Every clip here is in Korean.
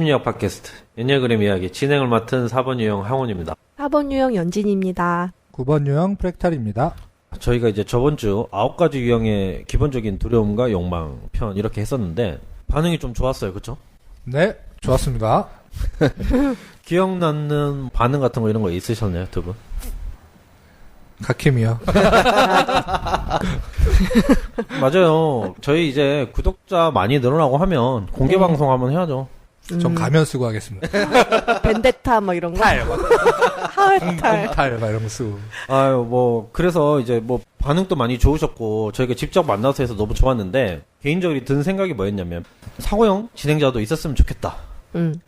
심리학 팟캐스트 엔네아그램 이야기 진행을 맡은 4번 유형 항원입니다. 4번 유형 연진입니다. 9번 유형 프랙탈입니다. 저희가 이제 저번 주 9가지 유형의 기본적인 두려움과 욕망 편 이렇게 했었는데 반응이 좀 좋았어요. 그쵸? 네, 좋았습니다. 기억나는 반응 같은 거 이런 거 있으셨나요, 두 분? 각힘이요. 맞아요. 저희 이제 구독자 많이 늘어나고 하면 공개 방송 한번 해야죠. 전 가면 쓰고 하겠습니다. 벤데타 막 이런 거. 탈, 막. 하회탈. 탈, 막 이런 거 쓰고. 아유, 뭐, 그래서 이제 뭐, 반응도 많이 좋으셨고, 저희가 직접 만나서 해서 너무 좋았는데, 개인적으로 든 생각이 뭐였냐면, 사고형 진행자도 있었으면 좋겠다.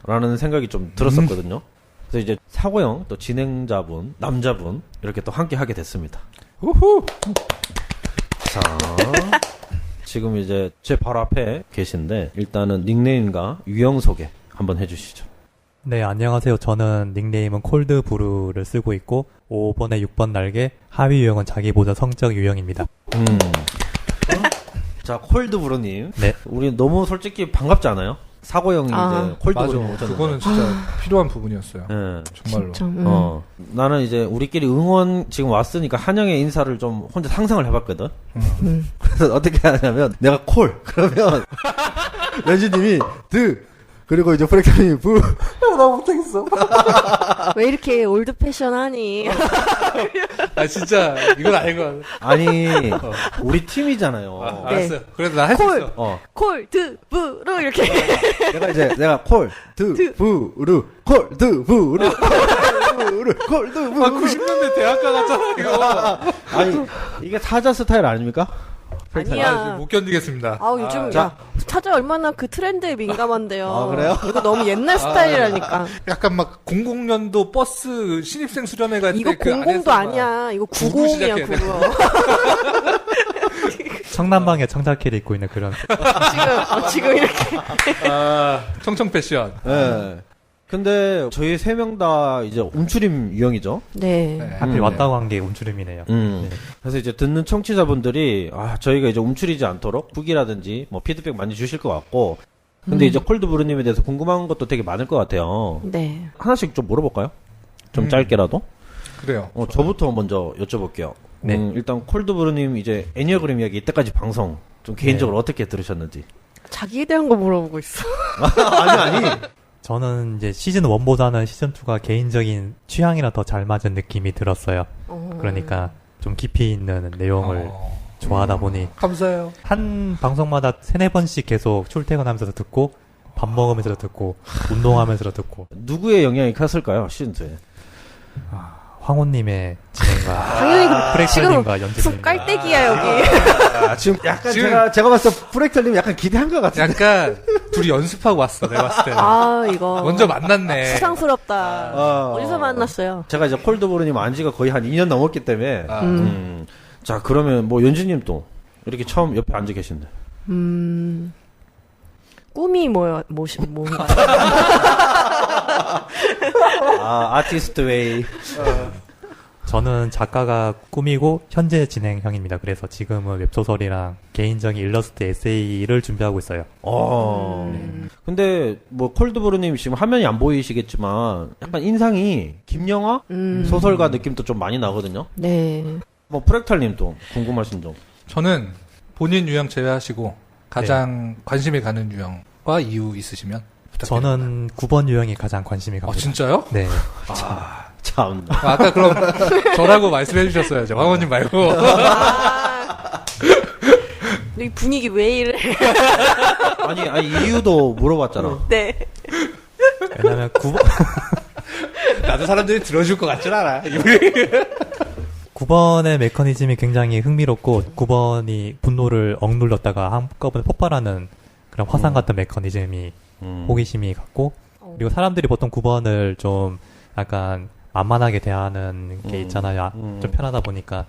라는 생각이 좀 들었었거든요. 그래서 이제 사고형 또 진행자분, 남자분, 이렇게 또 함께 하게 됐습니다. 우후! 자, 지금 이제 제 바로 앞에 계신데, 일단은 닉네임과 유형 소개 한번 해주시죠. 네, 안녕하세요. 저는 닉네임은 콜드브루를 쓰고 있고 5번에 6번 날개, 하위 유형은 자기보다 성적 유형입니다. 자, 콜드브루님. 네. 우리 너무 솔직히 반갑지 않아요? 사고형이 이제 콜드브루님 맞아. 오셨는데. 그거는 진짜 필요한 부분이었어요. 네. 정말로. 진짜. 나는 이제 우리끼리 응원 지금 왔으니까 한영의 인사를 좀 혼자 상상을 해봤거든. 그래서 어떻게 하냐면 내가 콜 그러면 연진님이 드 그리고 이제 프렉터님이 부. 나 못하겠어. 왜 이렇게 올드 패션하니? 아, 진짜, 이건 아니고. 아니 우리 팀이잖아요. 네. 알았어요. 그래도 나 할 수 있어. 콜드 부루 이렇게. 내가 콜 드 부르 콜 드 부르 콜 드 부르. 90년대 대학가 같잖아, 이거. 아니 이게 사자 스타일 아닙니까? 아니야. 못 견디겠습니다. 요즘 자. 야 차자 얼마나 그 트렌드에 민감한데요. 아, 그래요? 이거 너무 옛날 스타일이라니까. 약간 막 00년도 버스 신입생 수련회 갈 때 이거 그 00도 안에서 막 아니야. 이거 99 90이야 시작해야 돼. 90. 청남방에 청자켓 입고 있는 그런. 지금 이렇게. 청청 패션. 네. 근데 저희 세 명 다 이제 움츠림 유형이죠. 네. 네. 하필 왔다고 한 게 움츠림이네요. 네. 그래서 이제 듣는 청취자분들이 저희가 이제 움츠리지 않도록 후기라든지 뭐 피드백 많이 주실 것 같고. 근데 이제 콜드브루님에 대해서 궁금한 것도 되게 많을 것 같아요. 네. 하나씩 좀 물어볼까요? 좀 짧게라도. 그래요. 저부터 먼저 여쭤볼게요. 네. 일단 콜드브루님 이제 애니어그램 이야기 이때까지 방송 좀 개인적으로 어떻게 들으셨는지. 자기에 대한 거 물어보고 있어. 아니. 저는 이제 시즌 1보다는 시즌 2가 개인적인 취향이랑 더 잘 맞은 느낌이 들었어요. 그러니까 좀 깊이 있는 내용을 좋아하다 보니 감사해요. 한 방송마다 3-4번씩 계속 출퇴근하면서도 듣고 밥 먹으면서도 듣고 운동하면서도 듣고 누구의 영향이 컸을까요? 시즌2에. 황호님의 진행과 당연히 프렉설님과 무슨 연진님 깔때기야 여기. 지금 약간 제가 봤을 때 프렉터님 약간 기대한 것 같은데. 약간 둘이 연습하고 왔어, 내가 봤을 때는. 이거 먼저 만났네. 수상스럽다. 어디서 만났어요? 제가 이제 콜드브루님 안지가 거의 한 2년 넘었기 때문에. 자, 그러면 뭐 연진님 또 이렇게 처음 옆에 앉아 계신데. 꿈이 뭔가? 아티스트 웨이. 저는 작가가 꿈이고 현재 진행형입니다. 그래서 지금은 웹소설이랑 개인적인 일러스트 에세이를 준비하고 있어요. 근데 뭐 콜드브루님 지금 화면이 안 보이시겠지만 약간 인상이 김영하 소설가 느낌도 좀 많이 나거든요. 네. 뭐 프렉탈님 또 궁금하신 점. 저는 본인 유형 제외하시고 가장 관심이 가는 유형과 이유 있으시면 부탁드립니다. 저는 9번 유형이 가장 관심이 갑니다. 진짜요? 네. 참. 아까 그럼 저라고 말씀해 주셨어야죠. 황원님 말고. 이 분위기 왜 이래? 아니 이유도 물어봤잖아. 네. 왜냐면 9번, 나도 사람들이 들어줄 것 같진 않아. 9번의 메커니즘이 굉장히 흥미롭고 9번이 분노를 억눌렀다가 한꺼번에 폭발하는 그런 화산 같은 메커니즘이 호기심이 갖고 그리고 사람들이 보통 9번을 좀 약간 만만하게 대하는 게 있잖아요. 좀 편하다 보니까.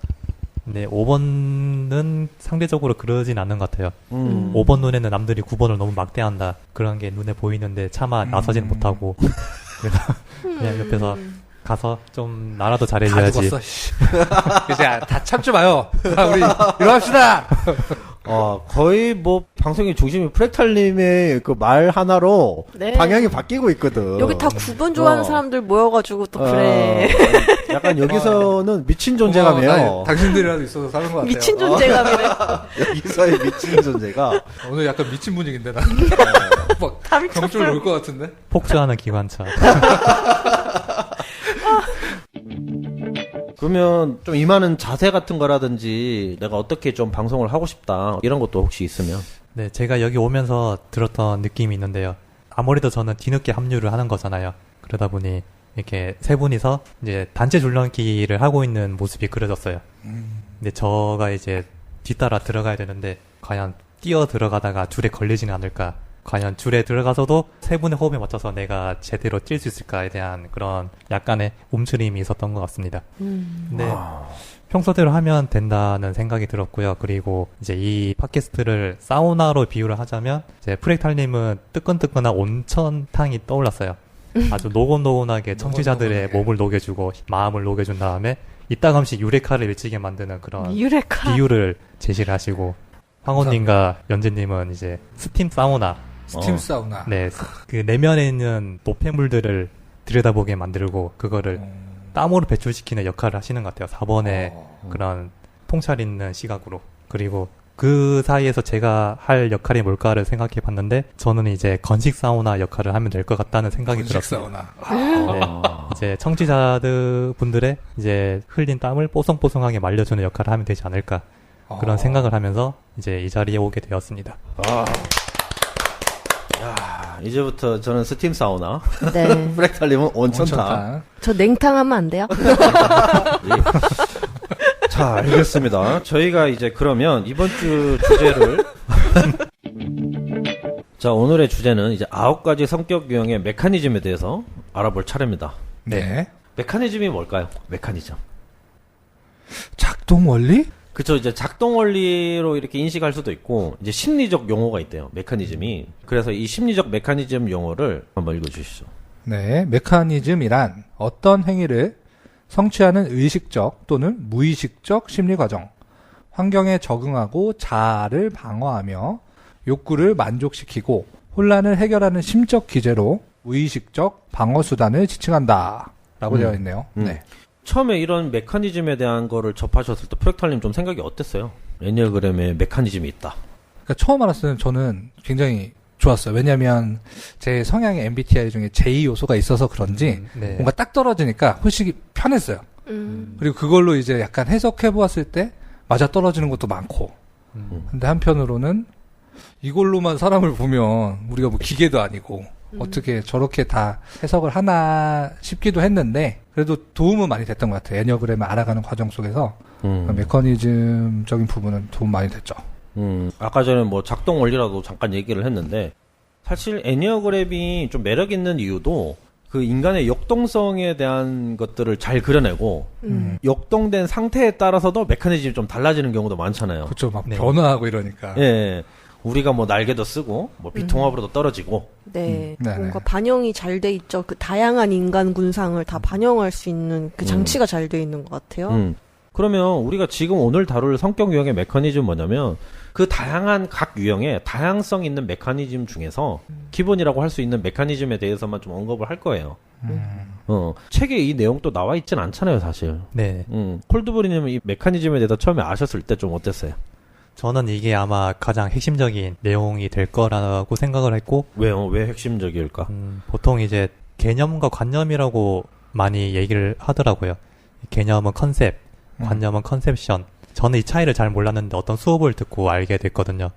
근데 5번은 상대적으로 그러진 않는 것 같아요. 5번 눈에는 남들이 9번을 너무 막대한다. 그런 게 눈에 보이는데 차마 나서지는 못하고. 그래서 그냥 옆에서 가서 좀 나라도 다 잘해줘야지. 죽었어. 이제 다 참지 마요. 우리 일어납시다. 거의 뭐 방송의 중심이 프렉탈님의 그 말 하나로 네. 방향이 바뀌고 있거든. 여기 다 9번 좋아하는 사람들 모여가지고 또 그래. 약간 여기서는 미친 존재감이에요. 당신들이라도 있어서 사는 것 같아요. 미친 존재감이래. 여기서의 미친 존재가. 오늘 약간 미친 분위기인데 나. 막 다 미쳤어요. 경줄 올 것 같은데. 폭주하는 기관차. 그러면 좀 임하는 자세 같은 거라든지 내가 어떻게 좀 방송을 하고 싶다 이런 것도 혹시 있으면. 네, 제가 여기 오면서 들었던 느낌이 있는데요. 아무래도 저는 뒤늦게 합류를 하는 거잖아요. 그러다 보니 이렇게 세 분이서 이제 단체 줄넘기를 하고 있는 모습이 그려졌어요. 근데 저가 이제 뒤따라 들어가야 되는데 과연 뛰어 들어가다가 줄에 걸리지는 않을까? 과연 줄에 들어가서도 세 분의 호흡에 맞춰서 내가 제대로 뛸 수 있을까에 대한 그런 약간의 움츠림이 있었던 것 같습니다. 근데 평소대로 하면 된다는 생각이 들었고요. 그리고 이제 이 팟캐스트를 사우나로 비유를 하자면 이제 프렉탈님은 뜨끈뜨끈한 온천탕이 떠올랐어요. 아주 노곤노곤하게 청취자들의 몸을 녹여주고 마음을 녹여준 다음에 이따금씩 유레카를 외치게 만드는 그런 유레카. 비유를 제시를 하시고 황호님과 연재님은 이제 스팀 사우나 스팀 사우나. 네, 그 내면에 있는 노폐물들을 들여다보게 만들고 그거를 땀으로 배출시키는 역할을 하시는 것 같아요. 4번의 그런 통찰 있는 시각으로. 그리고 그 사이에서 제가 할 역할이 뭘까를 생각해 봤는데 저는 이제 건식 사우나 역할을 하면 될 것 같다는 생각이 건식 들었어요. 사우나. 네, 이제 청취자들 분들의 이제 흘린 땀을 뽀송뽀송하게 말려주는 역할을 하면 되지 않을까 그런 생각을 하면서 이제 이 자리에 오게 되었습니다. 야, 이제부터 저는 스팀 사우나. 네. 프렉탈님은 온천탕. 저 냉탕 하면 안 돼요? 자, 알겠습니다. 저희가 이제 그러면 이번 주 주제를 자, 오늘의 주제는 이제 9가지 성격 유형의 메커니즘에 대해서 알아볼 차례입니다. 네. 메커니즘이 뭘까요? 메커니즘. 작동 원리? 그쵸, 이제 작동 원리로 이렇게 인식할 수도 있고, 이제 심리적 용어가 있대요, 메커니즘이. 그래서 이 심리적 메커니즘 용어를 한번 읽어주시죠. 네. 메커니즘이란 어떤 행위를 성취하는 의식적 또는 무의식적 심리 과정, 환경에 적응하고 자아를 방어하며 욕구를 만족시키고 혼란을 해결하는 심적 기제로 무의식적 방어 수단을 지칭한다. 라고 되어 있네요. 네. 처음에 이런 메커니즘에 대한 거를 접하셨을 때 프렉탈님 좀 생각이 어땠어요? 애니어그램에 메커니즘이 있다. 그러니까 처음 알았을 때는 저는 굉장히 좋았어요. 왜냐하면 제 성향의 MBTI 중에 J 요소가 있어서 그런지 네. 뭔가 딱 떨어지니까 훨씬 편했어요. 그리고 그걸로 이제 약간 해석해 보았을 때 맞아 떨어지는 것도 많고. 근데 한편으로는 이걸로만 사람을 보면 우리가 뭐 기계도 아니고 어떻게 저렇게 다 해석을 하나 싶기도 했는데 그래도 도움은 많이 됐던 것 같아요. 애니어그램을 알아가는 과정 속에서 메커니즘적인 부분은 도움 많이 됐죠. 아까 전에 뭐 작동 원리라도 잠깐 얘기를 했는데 사실 애니어그램이 좀 매력 있는 이유도 그 인간의 역동성에 대한 것들을 잘 그려내고 역동된 상태에 따라서도 메커니즘이 좀 달라지는 경우도 많잖아요. 그렇죠. 막 네. 변화하고 이러니까. 예. 우리가 뭐 날개도 쓰고 뭐 비통합으로도 떨어지고 네. 네네. 뭔가 반영이 잘 돼 있죠. 그 다양한 인간 군상을 다 반영할 수 있는 그 장치가 잘 돼 있는 것 같아요. 그러면 우리가 지금 오늘 다룰 성격 유형의 메커니즘 뭐냐면 그 다양한 각 유형의 다양성 있는 메커니즘 중에서 기본이라고 할 수 있는 메커니즘에 대해서만 좀 언급을 할 거예요. 책에 이 내용도 나와 있진 않잖아요, 사실. 네. 콜드브리님은 이 메커니즘에 대해서 처음에 아셨을 때 좀 어땠어요? 저는 이게 아마 가장 핵심적인 내용이 될 거라고 생각을 했고, 왜요? 왜 핵심적일까? 보통 이제 개념과 관념이라고 많이 얘기를 하더라고요. 개념은 컨셉, 관념은 컨셉션. 저는 이 차이를 잘 몰랐는데 어떤 수업을 듣고 알게 됐거든요.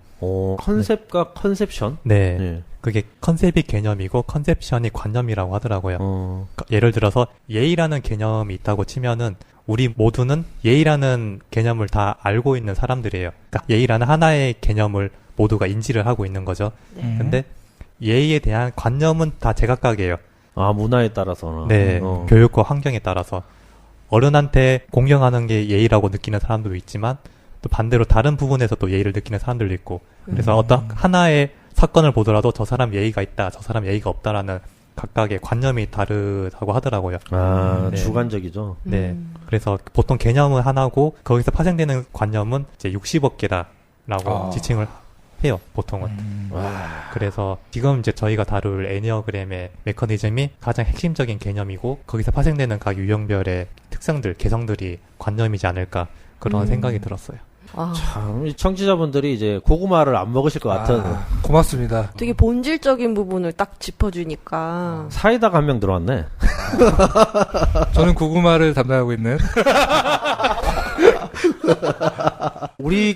컨셉과 컨셉션? 네. 네. 그게 컨셉이 개념이고 컨셉션이 관념이라고 하더라고요. 예를 들어서 예의라는 개념이 있다고 치면은 우리 모두는 예의라는 개념을 다 알고 있는 사람들이에요. 그러니까 예의라는 하나의 개념을 모두가 인지를 하고 있는 거죠. 근데 예의에 대한 관념은 다 제각각이에요. 아, 문화에 따라서나. 네. 교육과 환경에 따라서. 어른한테 공경하는 게 예의라고 느끼는 사람도 있지만 또 반대로 다른 부분에서 또 예의를 느끼는 사람들도 있고 그래서 어떤 하나의 사건을 보더라도 저 사람 예의가 있다, 저 사람 예의가 없다라는 각각의 관념이 다르다고 하더라고요. 아, 네. 주관적이죠. 네. 그래서 보통 개념은 하나고 거기서 파생되는 관념은 이제 60억 개다. 라고 지칭을 해요, 보통은. 그래서 지금 이제 저희가 다룰 애니어그램의 메커니즘이 가장 핵심적인 개념이고 거기서 파생되는 각 유형별의 특성들, 개성들이 관념이지 않을까 그런 생각이 들었어요. 참, 이 청취자분들이 이제 고구마를 안 먹으실 것 같은. 고맙습니다. 되게 본질적인 부분을 딱 짚어주니까. 사이다가 한 명 들어왔네. 저는 고구마를 담당하고 있는. 우리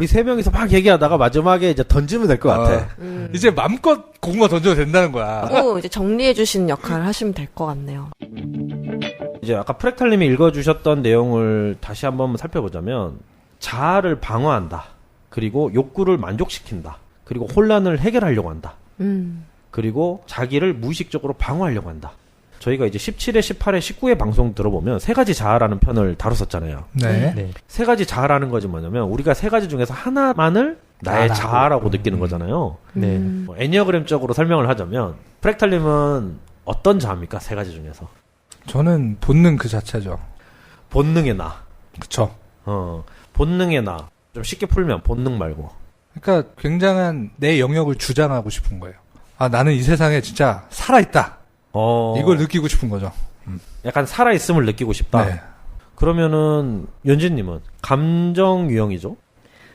세 명이서 막 얘기하다가 마지막에 이제 던지면 될 것 같아. 이제 맘껏 고구마 던져도 된다는 거야. 또 이제 정리해주시는 역할을 하시면 될 것 같네요. 이제 아까 프랙탈님이 읽어주셨던 내용을 다시 한번 살펴보자면, 자아를 방어한다. 그리고 욕구를 만족시킨다. 그리고 혼란을 해결하려고 한다. 그리고 자기를 무의식적으로 방어하려고 한다. 저희가 이제 17회, 18회, 19회 방송 들어보면 세 가지 자아라는 편을 다뤘었잖아요. 네. 네. 세 가지 자아라는 것이 뭐냐면 우리가 세 가지 중에서 하나만을 나의 자아라고 느끼는 거잖아요. 네. 뭐 애니어그램적으로 설명을 하자면 프랙탈님은 어떤 자아입니까? 세 가지 중에서. 저는 본능 그 자체죠. 본능의 나. 그쵸. 본능의 나. 좀 쉽게 풀면 본능 말고. 그러니까 굉장한 내 영역을 주장하고 싶은 거예요. 아, 나는 이 세상에 진짜 살아있다. 이걸 느끼고 싶은 거죠. 약간 살아있음을 느끼고 싶다. 네. 그러면은 연진님은 감정 유형이죠?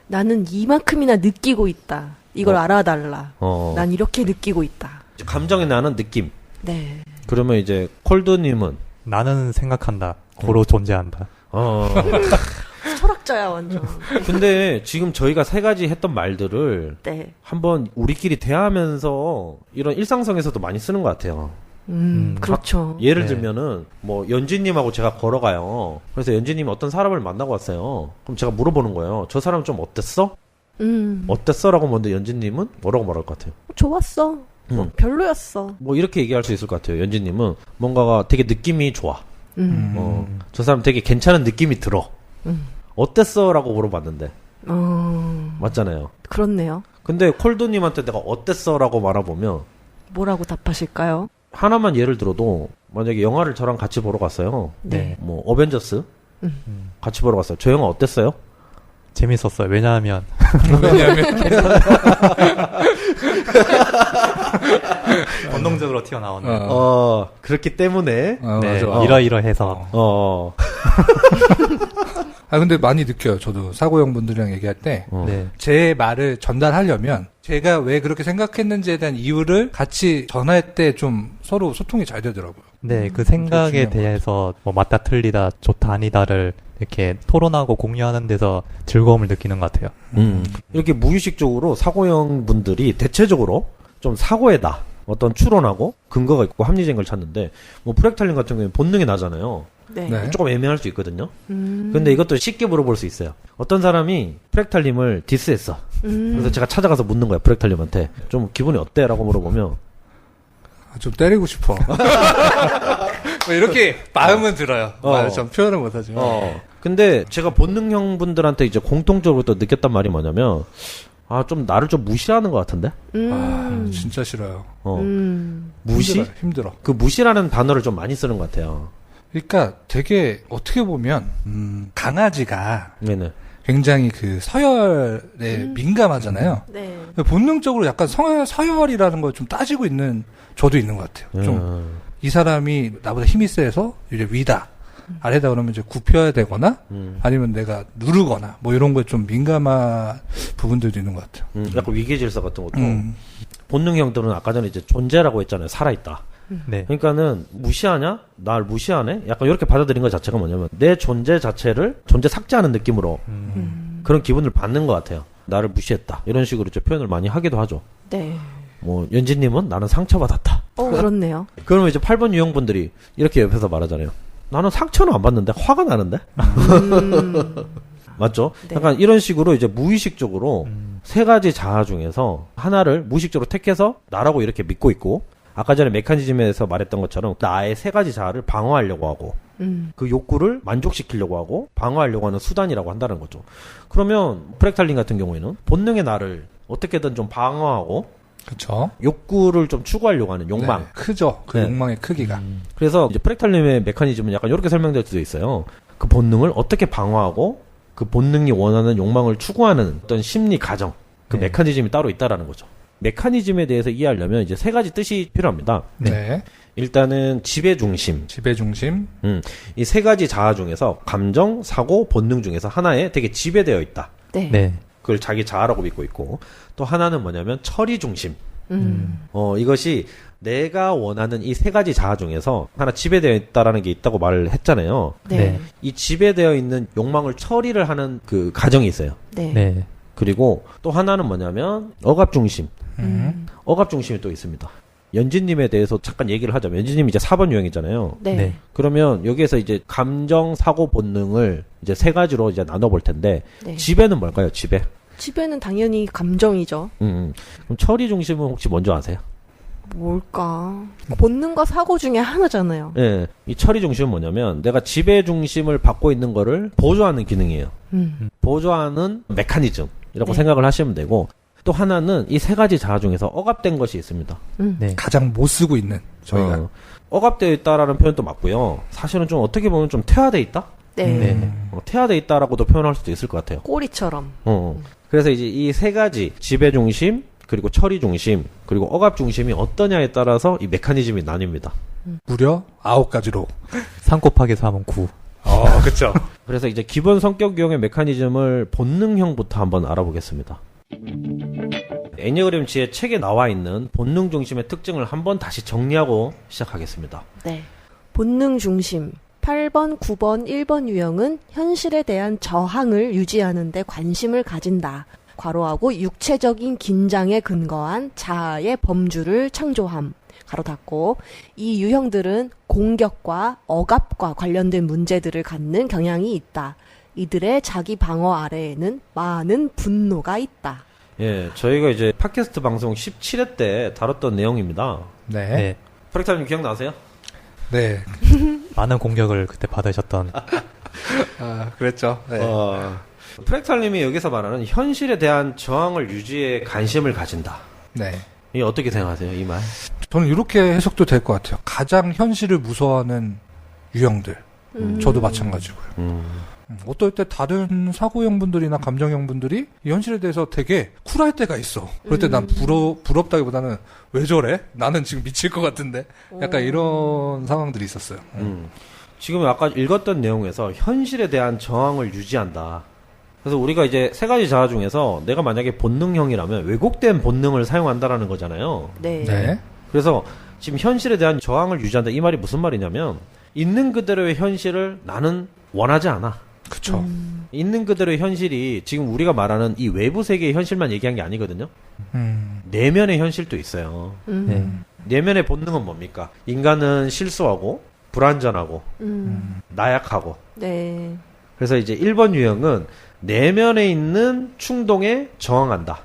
나는 이만큼이나 느끼고 있다. 이걸 알아달라. 난 이렇게 느끼고 있다. 감정의 나는 느낌. 네. 그러면 이제 콜드님은 나는 생각한다. 고로 존재한다. 철학자야 완전. 근데 지금 저희가 세 가지 했던 말들을 네. 한번 우리끼리 대하면서 이런 일상성에서도 많이 쓰는 것 같아요. 그렇죠. 예를 네. 들면은 뭐 연진님하고 제가 걸어가요. 그래서 연진님이 어떤 사람을 만나고 왔어요. 그럼 제가 물어보는 거예요. 저 사람 좀 어땠어? 어땠어?라고 먼저 연진님은 뭐라고 말할 것 같아요? 좋았어. 별로였어. 뭐 이렇게 얘기할 수 있을 것 같아요. 연진님은 뭔가가 되게 느낌이 좋아. 저 사람 되게 괜찮은 느낌이 들어. 어땠어?라고 물어봤는데 맞잖아요. 그렇네요. 근데 콜드님한테 내가 어땠어?라고 말해보면 뭐라고 답하실까요? 하나만 예를 들어도 만약에 영화를 저랑 같이 보러 갔어요. 네. 뭐 어벤져스 같이 보러 갔어요. 저 영화 어땠어요? 재밌었어요. 왜냐하면 본능적으로 튀어나오는 그렇기 때문에 네, 맞아. 이러이러해서 아, 근데 많이 느껴요. 저도 사고형 분들이랑 얘기할 때. 네. 제 말을 전달하려면 제가 왜 그렇게 생각했는지에 대한 이유를 같이 전할 때 좀 서로 소통이 잘 되더라고요. 네, 그 생각에 중요한 것 대해서 뭐 맞다 틀리다 좋다 아니다를 이렇게 토론하고 공유하는 데서 즐거움을 느끼는 것 같아요. 이렇게 무의식적으로 사고형 분들이 대체적으로 좀 사고의 나 어떤 추론하고 근거가 있고 합리적인 걸 찾는데 뭐 프랙탈님 같은 경우는 본능이 나잖아요. 네. 네. 조금 애매할 수 있거든요. 근데 이것도 쉽게 물어볼 수 있어요. 어떤 사람이 프랙탈님을 디스했어. 그래서 제가 찾아가서 묻는 거야. 프랙탈님한테 좀 기분이 어때? 라고 물어보면 아, 좀 때리고 싶어. 뭐 이렇게 마음은 들어요. 전 표현을 못하지만. 근데 제가 본능형 분들한테 이제 공통적으로 또 느꼈단 말이 뭐냐면 좀 나를 좀 무시하는 것 같은데? 아, 진짜 싫어요. 무시? 힘들어. 그 무시라는 단어를 좀 많이 쓰는 것 같아요. 그러니까 되게 어떻게 보면 강아지가 네네. 굉장히 그 서열에 민감하잖아요. 네. 본능적으로 약간 서열이라는 걸 좀 따지고 있는 저도 있는 것 같아요. 좀 이 사람이 나보다 힘이 세서 이제 위다. 아래다 그러면 이제 굽혀야 되거나 아니면 내가 누르거나 뭐 이런 거에 좀 민감한 부분들도 있는 것 같아요. 약간 위계질서 같은 것도 본능형들은 아까 전에 이제 존재라고 했잖아요. 살아있다. 네. 그러니까는 무시하냐? 날 무시하네? 약간 이렇게 받아들인 것 자체가 뭐냐면 내 존재 자체를 존재 삭제하는 느낌으로 그런 기분을 받는 것 같아요. 나를 무시했다. 이런 식으로 이제 표현을 많이 하기도 하죠. 네. 뭐 연진님은 나는 상처받았다. 그렇네요. 그러면 이제 8번 유형분들이 이렇게 옆에서 말하잖아요. 나는 상처는 안 받는데 화가 나는데? 맞죠? 네. 약간 이런 식으로 이제 무의식적으로 세 가지 자아 중에서 하나를 무의식적으로 택해서 나라고 이렇게 믿고 있고 아까 전에 메커니즘에서 말했던 것처럼 나의 세 가지 자아를 방어하려고 하고 그 욕구를 만족시키려고 하고 방어하려고 하는 수단이라고 한다는 거죠. 그러면 프랙탈린 같은 경우에는 본능의 나를 어떻게든 좀 방어하고 그렇죠. 욕구를 좀 추구하려고 하는 욕망. 네, 크죠. 그 네. 욕망의 크기가. 그래서 이제 프랙탈림의 메커니즘은 약간 이렇게 설명될 수도 있어요. 그 본능을 어떻게 방어하고 그 본능이 원하는 욕망을 추구하는 어떤 심리 가정, 그 메커니즘이 따로 있다라는 거죠. 메커니즘에 대해서 이해하려면 이제 세 가지 뜻이 필요합니다. 네. 일단은 지배 중심. 지배 중심. 이 세 가지 자아 중에서 감정, 사고, 본능 중에서 하나에 되게 지배되어 있다. 네. 네. 그걸 자기 자아라고 믿고 있고, 또 하나는 뭐냐면 처리 중심. 이것이 내가 원하는 이 세 가지 자아 중에서 하나 지배되어 있다라는 게 있다고 말을 했잖아요. 네. 네. 이 지배되어 있는 욕망을 처리를 하는 그 가정이 있어요. 네. 네. 그리고 또 하나는 뭐냐면 억압 중심. 음. 억압 중심이 또 있습니다. 연진님에 대해서 잠깐 얘기를 하자면, 연진님이 이제 4번 유형이잖아요. 네. 네. 그러면 여기에서 이제 감정, 사고, 본능을 이제 세 가지로 이제 나눠볼 텐데, 네. 지배는 뭘까요? 지배. 지배는 당연히 감정이죠. 그럼 처리 중심은 혹시 뭔지 아세요? 뭘까? 본능과 사고 중에 하나잖아요. 예. 이 처리 중심은 뭐냐면 내가 지배 중심을 받고 있는 거를 보조하는 기능이에요. 보조하는 메커니즘이라고 네. 생각을 하시면 되고, 또 하나는 이 세 가지 자아 중에서 억압된 것이 있습니다. 네. 가장 못 쓰고 있는 저희가. 억압되어 있다라는 표현도 맞고요. 사실은 좀 어떻게 보면 좀 퇴화되어 있다? 네. 네. 퇴화되어 있다라고도 표현할 수도 있을 것 같아요. 꼬리처럼. 그래서 이제 이 세 가지 지배 중심, 그리고 처리 중심, 그리고 억압 중심이 어떠냐에 따라서 이 메커니즘이 나뉩니다. 무려 9가지로. 3 곱하기 3은 9. 그쵸. 그래서 이제 기본 성격 유형의 메커니즘을 본능형부터 한번 알아보겠습니다. 애니어그램 지혜 책에 나와 있는 본능 중심의 특징을 한번 다시 정리하고 시작하겠습니다. 네. 본능 중심. 8번, 9번, 1번 유형은 현실에 대한 저항을 유지하는 데 관심을 가진다. 괄호하고 육체적인 긴장에 근거한 자아의 범주를 창조함. 가로 닫고, 이 유형들은 공격과 억압과 관련된 문제들을 갖는 경향이 있다. 이들의 자기 방어 아래에는 많은 분노가 있다. 예, 저희가 이제 팟캐스트 방송 17회 때 다뤘던 내용입니다. 네. 네. 프렉타님 기억나세요? 네. 많은 공격을 그때 받으셨던. 그랬죠. 네. 프렉탈님이 여기서 말하는 현실에 대한 저항을 유지에 관심을 가진다. 네. 이 어떻게 생각하세요, 이 말? 저는 이렇게 해석도 될 것 같아요. 가장 현실을 무서워하는 유형들. 저도 마찬가지고요. 어떨 때 다른 사고형분들이나 감정형분들이 이 현실에 대해서 되게 쿨할 때가 있어. 그럴 때 난 부럽다기보다는 왜 저래? 나는 지금 미칠 것 같은데? 약간 이런 상황들이 있었어요. 지금 아까 읽었던 내용에서 현실에 대한 저항을 유지한다. 그래서 우리가 이제 세 가지 자아 중에서 내가 만약에 본능형이라면 왜곡된 본능을 사용한다라는 거잖아요. 네. 네. 그래서 지금 현실에 대한 저항을 유지한다. 이 말이 무슨 말이냐면 있는 그대로의 현실을 나는 원하지 않아. 그쵸. 있는 그대로의 현실이 지금 우리가 말하는 이 외부 세계의 현실만 얘기한 게 아니거든요. 내면의 현실도 있어요. 네. 내면의 본능은 뭡니까? 인간은 실수하고 불완전하고 나약하고. 네. 그래서 이제 1번 유형은 내면에 있는 충동에 저항한다.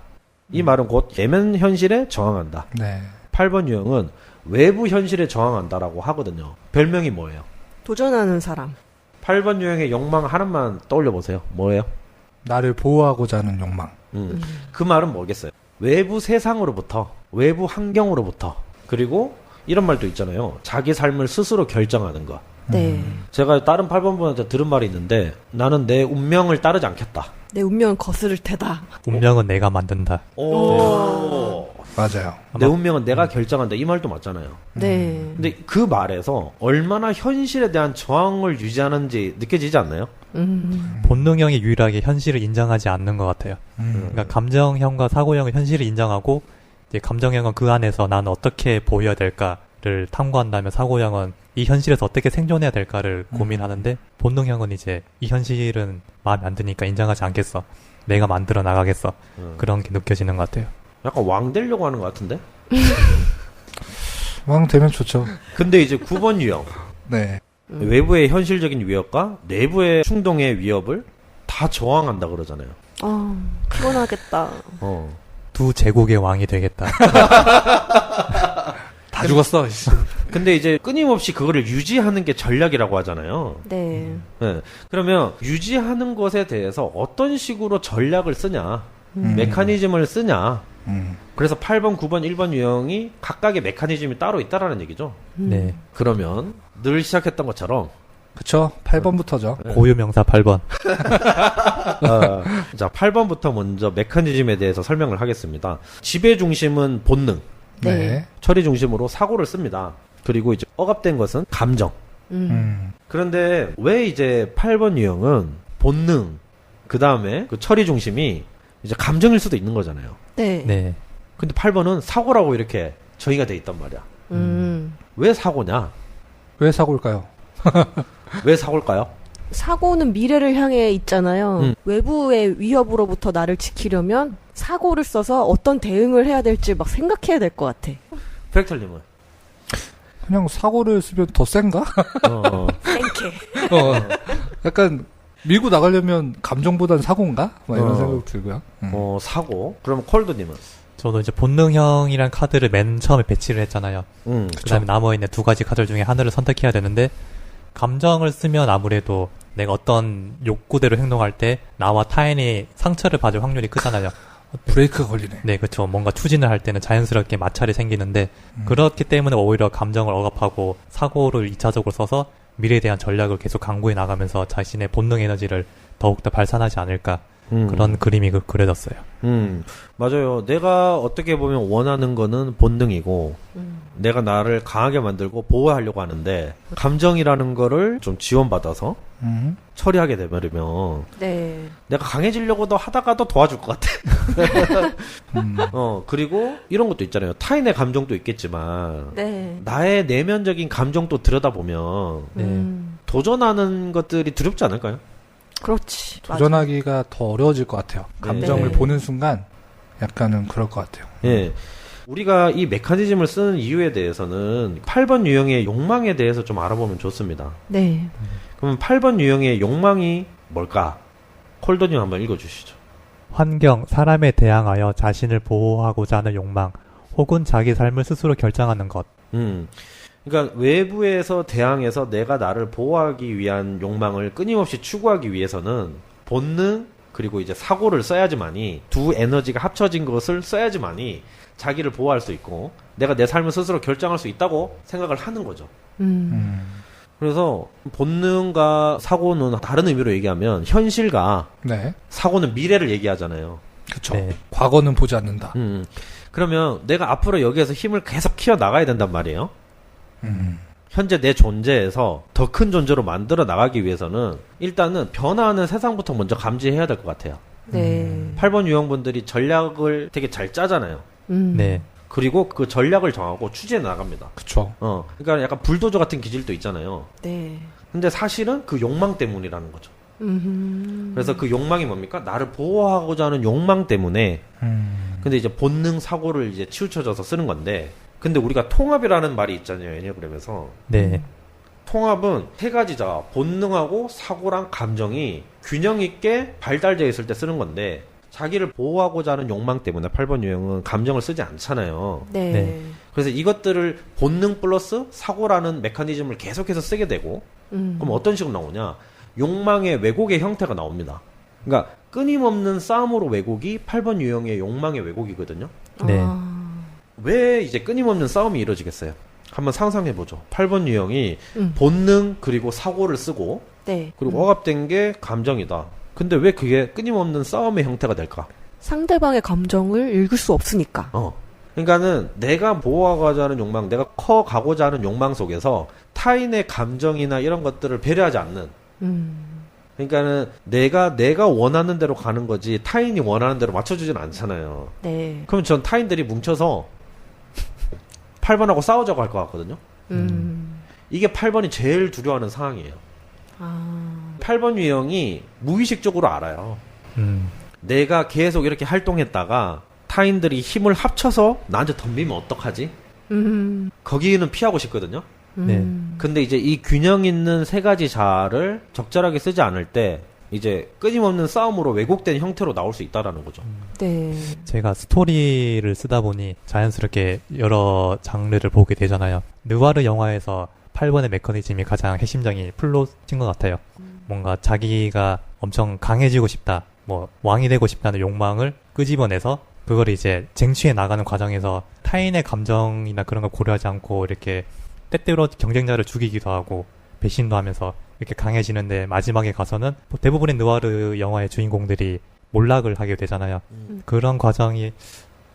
이 말은 곧 내면 현실에 저항한다. 네. 8번 유형은 외부 현실에 저항한다라고 하거든요. 별명이 뭐예요? 도전하는 사람. 8번 유형의 욕망 하나만 떠올려 보세요. 뭐예요? 나를 보호하고자 하는 욕망. 그 말은 뭐겠어요? 외부 세상으로부터, 외부 환경으로부터, 그리고 이런 말도 있잖아요. 자기 삶을 스스로 결정하는 거. 네. 제가 다른 8번 분한테 들은 말이 있는데, 나는 내 운명을 따르지 않겠다. 내 운명은 거스를 테다. 운명은 내가 만든다. 오. 맞아요. 내 운명은 내가 결정한다. 이 말도 맞잖아요. 네. 근데 그 말에서 얼마나 현실에 대한 저항을 유지하는지 느껴지지 않나요? 본능형이 유일하게 현실을 인정하지 않는 것 같아요. 그러니까 감정형과 사고형은 현실을 인정하고, 이제 감정형은 그 안에서 나는 어떻게 보여야 될까를 탐구한다면 사고형은 이 현실에서 어떻게 생존해야 될까를 고민하는데, 본능형은 이제 이 현실은 마음에 안 드니까 인정하지 않겠어. 내가 만들어 나가겠어. 그런 게 느껴지는 것 같아요. 약간 왕 되려고 하는 것 같은데? 왕 되면 좋죠. 근데 이제 9번 유형. 네. 외부의 현실적인 위협과 내부의 충동의 위협을 다 저항한다 그러잖아요. 피곤하겠다. 두 제국의 왕이 되겠다. 다 죽었어. 근데 이제 끊임없이 그거를 유지하는 게 전략이라고 하잖아요. 네. 네. 그러면 유지하는 것에 대해서 어떤 식으로 전략을 쓰냐, 메커니즘을 쓰냐. 그래서 8번, 9번, 1번 유형이 각각의 메커니즘이 따로 있다라는 얘기죠. 네. 그러면 늘 시작했던 것처럼 그쵸. 8번부터죠. 고유명사 8번. 자, 8번부터 먼저 메커니즘에 대해서 설명을 하겠습니다. 지배 중심은 본능, 네. 처리 중심으로 사고를 씁니다. 그리고 이제 억압된 것은 감정. 그런데 왜 이제 8번 유형은 본능, 그 다음에 그 처리 중심이 이제 감정일 수도 있는 거잖아요. 네. 네. 근데 8번은 사고라고 이렇게 정의가 돼 있단 말이야. 왜 사고냐? 왜 사고일까요? 왜 사고일까요? 사고는 미래를 향해 있잖아요. 외부의 위협으로부터 나를 지키려면 사고를 써서 어떤 대응을 해야 될지 막 생각해야 될 것 같아. 프랙탈님은? 그냥 사고를 쓰면 더 센가? 생캐. 약간 밀고 나가려면 감정보단 사고인가? 막 이런 생각 들고요. 사고. 그럼 콜드님은? 저도 이제 본능형이란 카드를 맨 처음에 배치를 했잖아요. 그다음에 남아있는 두 가지 카드 중에 하나를 선택해야 되는데 감정을 쓰면 아무래도 내가 어떤 욕구대로 행동할 때 나와 타인이 상처를 받을 확률이 크잖아요. 브레이크가 걸리네. 네, 그렇죠. 뭔가 추진을 할 때는 자연스럽게 마찰이 생기는데 그렇기 때문에 오히려 감정을 억압하고 사고를 2차적으로 써서 미래에 대한 전략을 계속 강구해 나가면서 자신의 본능 에너지를 더욱더 발산하지 않을까 그런 그림이 그려졌어요. 맞아요. 내가 어떻게 보면 원하는 거는 본능이고 내가 나를 강하게 만들고 보호하려고 하는데 감정이라는 거를 좀 지원받아서 처리하게 되버리면 네. 내가 강해지려고도 하다가도 도와줄 것 같아. 그리고 이런 것도 있잖아요. 타인의 감정도 있겠지만 네. 나의 내면적인 감정도 들여다보면 도전하는 것들이 두렵지 않을까요? 그렇지. 도전하기가 더 어려워질 것 같아요. 감정을 네. 보는 순간 약간은 그럴 것 같아요. 예. 우리가 이 메커니즘을 쓰는 이유에 대해서는 8번 유형의 욕망에 대해서 좀 알아보면 좋습니다. 네. 그럼 8번 유형의 욕망이 뭘까? 콜더님 한번 읽어주시죠. 환경, 사람에 대항하여 자신을 보호하고자 하는 욕망, 혹은 자기 삶을 스스로 결정하는 것. 그러니까 외부에서 대항해서 내가 나를 보호하기 위한 욕망을 끊임없이 추구하기 위해서는 본능 그리고 이제 사고를 써야지만이 두 에너지가 합쳐진 것을 써야지만이 자기를 보호할 수 있고 내가 내 삶을 스스로 결정할 수 있다고 생각을 하는 거죠. 그래서 본능과 사고는 다른 의미로 얘기하면 현실과 네. 사고는 미래를 얘기하잖아요. 그쵸. 네. 과거는 보지 않는다. 그러면 내가 앞으로 여기에서 힘을 계속 키워 나가야 된단 말이에요. 현재 내 존재에서 더 큰 존재로 만들어 나가기 위해서는 일단은 변화하는 세상부터 먼저 감지해야 될 것 같아요. 네. 8번 유형분들이 전략을 되게 잘 짜잖아요. 네. 그리고 그 전략을 정하고 추진해 나갑니다. 그쵸. 그러니까 약간 불도저 같은 기질도 있잖아요. 네. 근데 사실은 그 욕망 때문이라는 거죠. 그래서 그 욕망이 뭡니까? 나를 보호하고자 하는 욕망 때문에 근데 이제 본능 사고를 이제 치우쳐져서 쓰는 건데 근데 우리가 통합이라는 말이 있잖아요. 에니어그램에서. 네. 통합은 세 가지자 본능하고 사고랑 감정이 균형 있게 발달되어 있을 때 쓰는 건데 자기를 보호하고자 하는 욕망 때문에 8번 유형은 감정을 쓰지 않잖아요. 네. 네. 그래서 이것들을 본능 플러스 사고라는 메커니즘을 계속해서 쓰게 되고 그럼 어떤 식으로 나오냐? 욕망의 왜곡의 형태가 나옵니다. 그러니까 끊임없는 싸움으로 왜곡이 8번 유형의 욕망의 왜곡이거든요. 네. 왜 이제 끊임없는 싸움이 이루어지겠어요? 한번 상상해보죠. 8번 유형이 본능 그리고 사고를 쓰고 네. 그리고 억압된 게 감정이다. 근데 왜 그게 끊임없는 싸움의 형태가 될까? 상대방의 감정을 읽을 수 없으니까. 그러니까는 내가 보호하고자 하는 욕망, 내가 커가고자 하는 욕망 속에서 타인의 감정이나 이런 것들을 배려하지 않는. 그러니까는 내가 원하는 대로 가는 거지 타인이 원하는 대로 맞춰주지는 않잖아요. 네. 그럼 전 타인들이 뭉쳐서 8번하고 싸우자고 할 것 같거든요. 이게 8번이 제일 두려워하는 상황이에요. 8번 유형이 무의식적으로 알아요. 내가 계속 이렇게 활동했다가 타인들이 힘을 합쳐서 나한테 덤비면 어떡하지? 거기는 피하고 싶거든요. 네. 근데 이제 이 균형 있는 세 가지 자아를 적절하게 쓰지 않을 때 이제 끊임없는 싸움으로 왜곡된 형태로 나올 수 있다라는 거죠. 네. 제가 스토리를 쓰다 보니 자연스럽게 여러 장르를 보게 되잖아요. 느와르 영화에서 8번의 메커니즘이 가장 핵심적인 플롯인 것 같아요. 뭔가 자기가 엄청 강해지고 싶다, 뭐 왕이 되고 싶다는 욕망을 끄집어내서 그걸 이제 쟁취해 나가는 과정에서 타인의 감정이나 그런 걸 고려하지 않고 이렇게 때때로 경쟁자를 죽이기도 하고 배신도 하면서 이렇게 강해지는데 마지막에 가서는 뭐 대부분의 느와르 영화의 주인공들이 몰락을 하게 되잖아요. 그런 과정이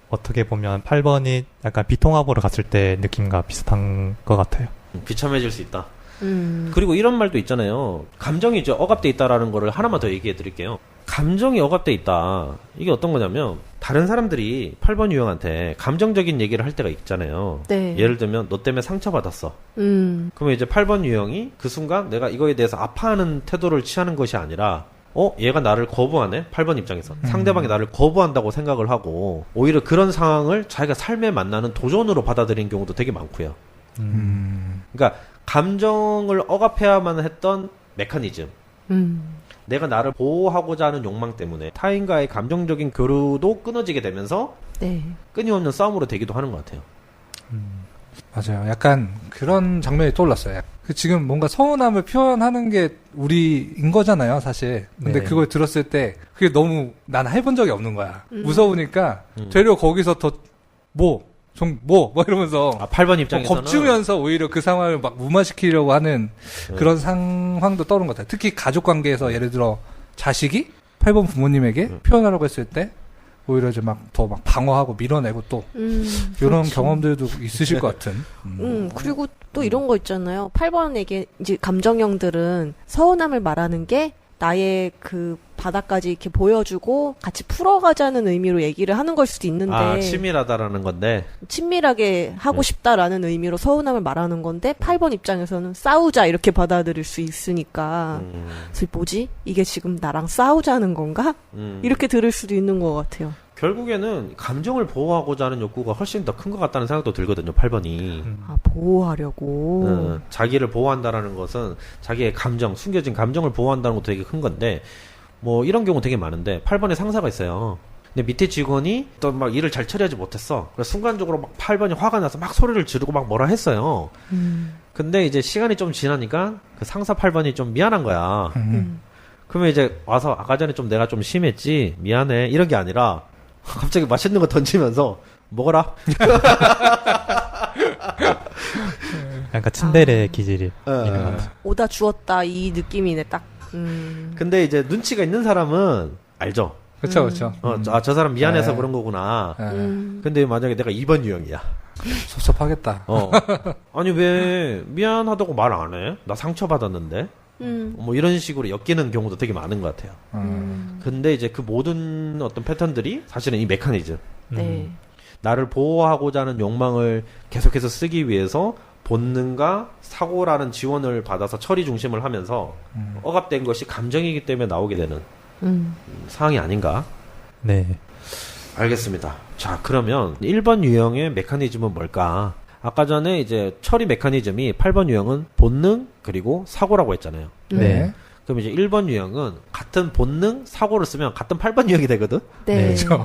어떻게 보면 8번이 약간 비통합으로 갔을 때 느낌과 비슷한 것 같아요. 비참해질 수 있다. 그리고 이런 말도 있잖아요. 감정이 이제 억압돼 있다라는 거를 하나만 더 얘기해 드릴게요. 감정이 억압돼 있다. 이게 어떤 거냐면 다른 사람들이 8번 유형한테 감정적인 얘기를 할 때가 있잖아요. 네. 예를 들면 너 때문에 상처받았어. 그러면 이제 8번 유형이 그 순간 내가 이거에 대해서 아파하는 태도를 취하는 것이 아니라 얘가 나를 거부하네? 8번 입장에서. 상대방이 나를 거부한다고 생각을 하고 오히려 그런 상황을 자기가 삶에 만나는 도전으로 받아들인 경우도 되게 많고요. 그러니까 감정을 억압해야만 했던 메커니즘. 내가 나를 보호하고자 하는 욕망 때문에 타인과의 감정적인 교류도 끊어지게 되면서 네. 끊임없는 싸움으로 되기도 하는 것 같아요. 맞아요. 약간 그런 장면이 떠올랐어요. 지금 뭔가 서운함을 표현하는 게 우리인 거잖아요, 사실. 근데 네. 그걸 들었을 때 그게 너무 난 해본 적이 없는 거야. 무서우니까 되려 거기서 더 뭐 이러면서 8번 입장에서는 겁주면서 오히려 그 상황을 막 무마시키려고 하는 그런 상황도 떠오른 것 같아요. 특히 가족 관계에서 예를 들어 자식이 8번 부모님에게 표현하라고 했을 때 오히려 이제 더 방어하고 밀어내고 또 이런 경험들도 있으실 것 같은. 그리고 또 이런 거 있잖아요. 8번에게 이제 감정형들은 서운함을 말하는 게 나의 그 바닥까지 이렇게 보여주고 같이 풀어가자는 의미로 얘기를 하는 걸 수도 있는데 치밀하다라는 건데 친밀하게 하고 싶다라는 의미로 서운함을 말하는 건데 8번 입장에서는 싸우자 이렇게 받아들일 수 있으니까 그래서 뭐지? 이게 지금 나랑 싸우자는 건가? 이렇게 들을 수도 있는 것 같아요. 결국에는 감정을 보호하고자 하는 욕구가 훨씬 더 큰 것 같다는 생각도 들거든요. 8번이. 보호하려고. 자기를 보호한다라는 것은 자기의 감정, 숨겨진 감정을 보호한다는 것도 되게 큰 건데 뭐 이런 경우 되게 많은데 8번에 상사가 있어요. 근데 밑에 직원이 또 막 일을 잘 처리하지 못했어. 그래서 순간적으로 막 8번이 화가 나서 막 소리를 지르고 막 뭐라 했어요. 근데 이제 시간이 좀 지나니까 그 상사 8번이 좀 미안한 거야. 그러면 이제 와서 아까 전에 좀 내가 좀 심했지 미안해 이런 게 아니라 갑자기 맛있는 거 던지면서 먹어라. 약간 츤데레 기질이 있는 것 같아요. 오다 주었다 이 느낌이네 딱. 근데 이제 눈치가 있는 사람은 알죠. 그렇죠. 저 사람 미안해서 네. 그런 거구나. 근데 만약에 내가 2번 유형이야. 섭섭하겠다. 아니 왜 미안하다고 말 안 해? 나 상처받았는데. 뭐 이런 식으로 엮이는 경우도 되게 많은 것 같아요. 근데 이제 그 모든 어떤 패턴들이 사실은 이 메커니즘. 네. 나를 보호하고자 하는 욕망을 계속해서 쓰기 위해서 본능과 사고라는 지원을 받아서 처리 중심을 하면서 억압된 것이 감정이기 때문에 나오게 되는 상황이 아닌가? 네. 알겠습니다. 자, 그러면 1번 유형의 메커니즘은 뭘까? 아까 전에 이제 처리 메커니즘이 8번 유형은 본능 그리고 사고라고 했잖아요. 네. 그럼 이제 1번 유형은 같은 본능, 사고를 쓰면 같은 8번 유형이 되거든? 네. 그렇죠.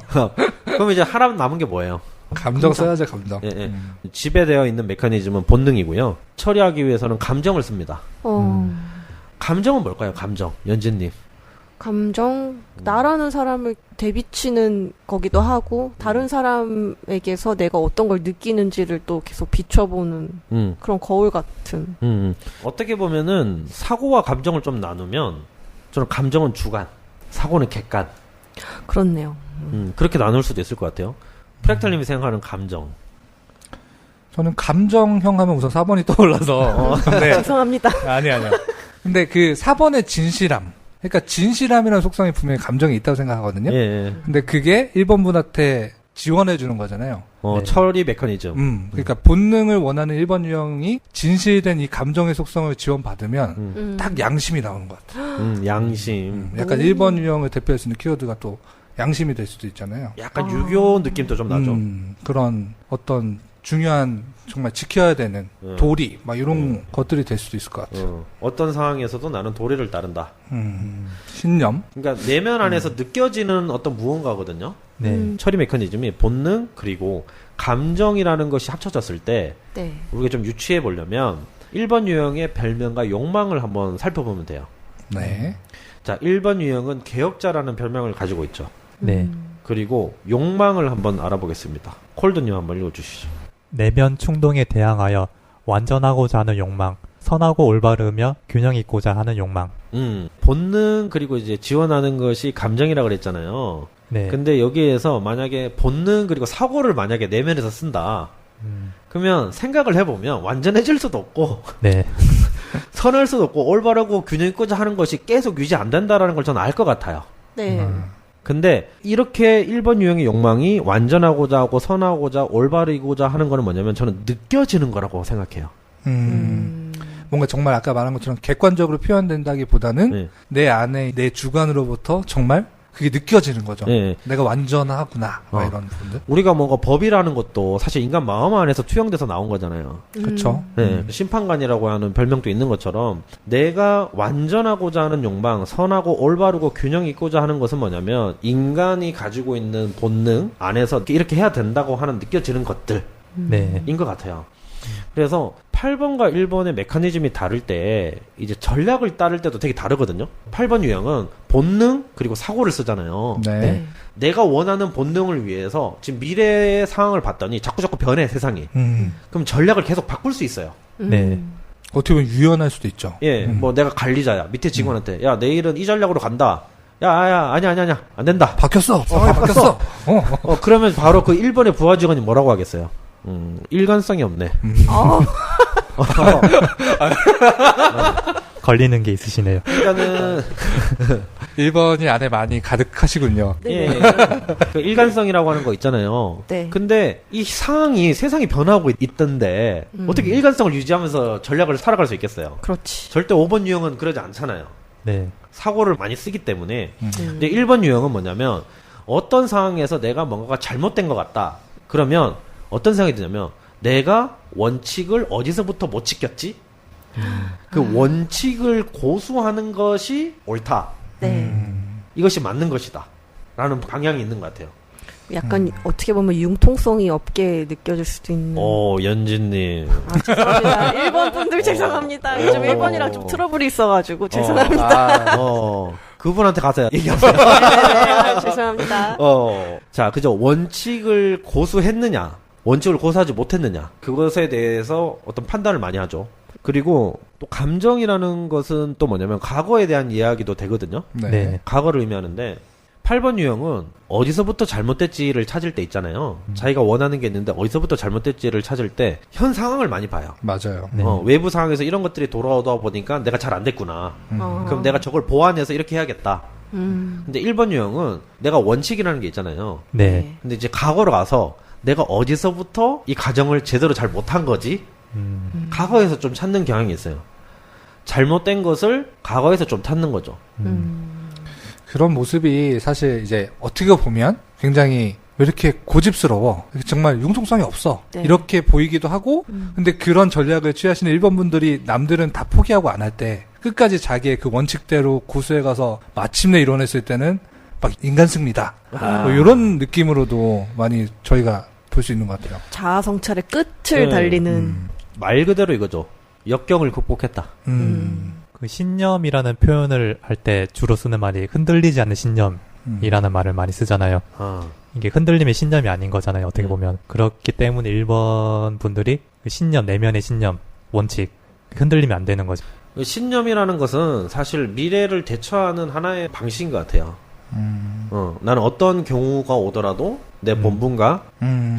그럼 이제 하나 남은 게 뭐예요? 감정 써야죠, 감정. 예. 지배되어 있는 메커니즘은 본능이고요. 처리하기 위해서는 감정을 씁니다. 감정은 뭘까요? 감정. 연진님. 감정, 나라는 사람을 대비치는 거기도 하고 다른 사람에게서 내가 어떤 걸 느끼는지를 또 계속 비춰보는 그런 거울 같은. 어떻게 보면은 사고와 감정을 좀 나누면 저는 감정은 주관, 사고는 객관. 그렇네요. 그렇게 나눌 수도 있을 것 같아요. 프랙탈님이 생각하는 감정. 저는 감정형 하면 우선 4번이 떠올라서. 근데 죄송합니다. 아니야. 근데 그 4번의 진실함. 그러니까 진실함이라는 속성이 분명히 감정이 있다고 생각하거든요. 예. 근데 그게 1번 분한테 지원해 주는 거잖아요. 네. 처리 메커니즘. 그러니까 본능을 원하는 1번 유형이 진실된 이 감정의 속성을 지원받으면 딱 양심이 나오는 것 같아요. 양심. 약간 1번 유형을 대표할 수 있는 키워드가 또 양심이 될 수도 있잖아요. 약간 유교 느낌도 좀 나죠. 그런 어떤 중요한 정말 지켜야 되는 도리 막 이런 것들이 될 수도 있을 것 같아요. 어떤 상황에서도 나는 도리를 따른다. 신념. 그러니까 내면 안에서 느껴지는 어떤 무언가거든요. 네. 처리 메커니즘이 본능 그리고 감정이라는 것이 합쳐졌을 때 네. 우리가 좀 유추해 보려면 1번 유형의 별명과 욕망을 한번 살펴보면 돼요. 네. 자, 1번 유형은 개혁자라는 별명을 가지고 있죠. 네. 그리고 욕망을 한번 알아보겠습니다. 콜드님 한번 읽어주시죠. 내면 충동에 대항하여 완전하고자 하는 욕망, 선하고 올바르며 균형 있고자 하는 욕망. 본능 그리고 이제 지원하는 것이 감정이라 그랬잖아요. 네. 근데 여기에서 만약에 본능 그리고 사고를 만약에 내면에서 쓴다. 그러면 생각을 해보면 완전해질 수도 없고 네. 선할 수도 없고 올바르고 균형 있고자 하는 것이 계속 유지 안 된다라는 걸 저는 알 것 같아요. 네. 근데 이렇게 1번 유형의 욕망이 완전하고자 하고 선하고자 올바르고자 하는 거는 뭐냐면 저는 느껴지는 거라고 생각해요. 뭔가 정말 아까 말한 것처럼 객관적으로 표현된다기보다는 네. 내 안에 내 주관으로부터 정말 그게 느껴지는 거죠. 네. 내가 완전하구나. 이런 부분들. 우리가 뭔가 법이라는 것도 사실 인간 마음 안에서 투영돼서 나온 거잖아요. 그렇죠. 네, 심판관이라고 하는 별명도 있는 것처럼 내가 완전하고자 하는 욕망, 선하고 올바르고 균형 있고자 하는 것은 뭐냐면 인간이 가지고 있는 본능 안에서 이렇게 해야 된다고 하는 느껴지는 것들인 네. 것 같아요. 그래서 8번과 1번의 메커니즘이 다를 때 이제 전략을 따를 때도 되게 다르거든요. 8번 유형은 본능 그리고 사고를 쓰잖아요. 네. 네. 내가 원하는 본능을 위해서 지금 미래의 상황을 봤더니 자꾸 변해 세상이. 그럼 전략을 계속 바꿀 수 있어요. 네. 어떻게 보면 유연할 수도 있죠. 예, 뭐 내가 관리자야. 밑에 직원한테 야 내일은 이 전략으로 간다. 야, 아니야 안 된다. 바뀌었어. 상황이 바뀌었어. 그러면 바로 그 1번의 부하 직원이 뭐라고 하겠어요? 일관성이 없네. 걸리는 게 있으시네요. 그러니까는 1번이 안에 많이 가득하시군요. 예, 그 일관성이라고 하는 거 있잖아요. 네. 근데 이 상황이 세상이 변하고 있던데 어떻게 일관성을 유지하면서 전략을 살아갈 수 있겠어요? 그렇지. 절대 5번 유형은 그러지 않잖아요. 네. 사고를 많이 쓰기 때문에. 근데 1번 유형은 뭐냐면 어떤 상황에서 내가 뭔가가 잘못된 것 같다. 그러면 어떤 생각이 드냐면 내가 원칙을 어디서부터 못 지켰지? 그 원칙을 고수하는 것이 옳다. 네. 이것이 맞는 것이다. 라는 방향이 있는 것 같아요. 약간 어떻게 보면 융통성이 없게 느껴질 수도 있는. 연진님. 죄송합니다. 1번 분들 죄송합니다. 요즘 1번이랑 좀 트러블이 있어가지고 죄송합니다. 그분한테 가서 얘기하세요. 네, 죄송합니다. 자, 그죠. 원칙을 고수했느냐, 원칙을 고수하지 못했느냐, 그것에 대해서 어떤 판단을 많이 하죠. 그리고 또 감정이라는 것은 또 뭐냐면 과거에 대한 이야기도 되거든요. 네. 네. 과거를 의미하는데 8번 유형은 어디서부터 잘못됐지를 찾을 때 있잖아요. 자기가 원하는 게 있는데 어디서부터 잘못됐지를 찾을 때 현 상황을 많이 봐요. 맞아요. 네. 외부 상황에서 이런 것들이 돌아오다 보니까 내가 잘 안 됐구나. 그럼 내가 저걸 보완해서 이렇게 해야겠다. 근데 1번 유형은 내가 원칙이라는 게 있잖아요. 네. 근데 이제 과거로 가서 내가 어디서부터 이 과정을 제대로 잘 못한 거지? 과거에서 좀 찾는 경향이 있어요. 잘못된 것을 과거에서 좀 찾는 거죠. 그런 모습이 사실 이제 어떻게 보면 굉장히 왜 이렇게 고집스러워? 정말 융통성이 없어. 네. 이렇게 보이기도 하고, 근데 그런 전략을 취하시는 1번 분들이 남들은 다 포기하고 안 할 때, 끝까지 자기의 그 원칙대로 고수해 가서 마침내 이뤄냈을 때는 막 인간 승리다. 뭐 이런 느낌으로도 많이 저희가 볼 수 있는 것 같아요. 자아 성찰의 끝을 달리는. 말 그대로 이거죠. 역경을 극복했다. 그 신념이라는 표현을 할 때 주로 쓰는 말이 흔들리지 않는 신념이라는 말을 많이 쓰잖아요. 이게 흔들림의 신념이 아닌 거잖아요. 어떻게 보면. 그렇기 때문에 1번 분들이 그 신념, 내면의 신념, 원칙, 흔들리면 안 되는 거죠. 신념이라는 것은 사실 미래를 대처하는 하나의 방식인 것 같아요. 나는 어떤 경우가 오더라도 내 본분과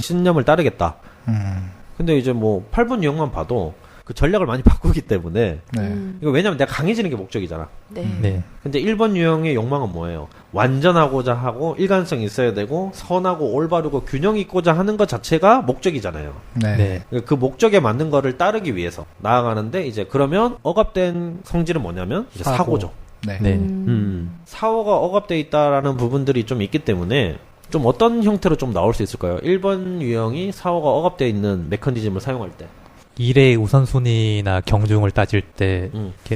신념을 따르겠다. 근데 이제 뭐 8번 유형만 봐도 그 전략을 많이 바꾸기 때문에 네. 이거 왜냐면 내가 강해지는 게 목적이잖아. 네. 네. 근데 1번 유형의 욕망은 뭐예요? 완전하고자 하고 일관성이 있어야 되고 선하고 올바르고 균형 있고자 하는 것 자체가 목적이잖아요. 네. 네. 그 목적에 맞는 거를 따르기 위해서 나아가는데 이제 그러면 억압된 성질은 뭐냐면 이제 사고죠. 네. 네. 사고가 억압돼 있다라는 부분들이 좀 있기 때문에 좀 어떤 형태로 좀 나올 수 있을까요? 1번 유형이 사고가 억압돼 있는 메커니즘을 사용할 때. 일의 우선순위나 경중을 따질 때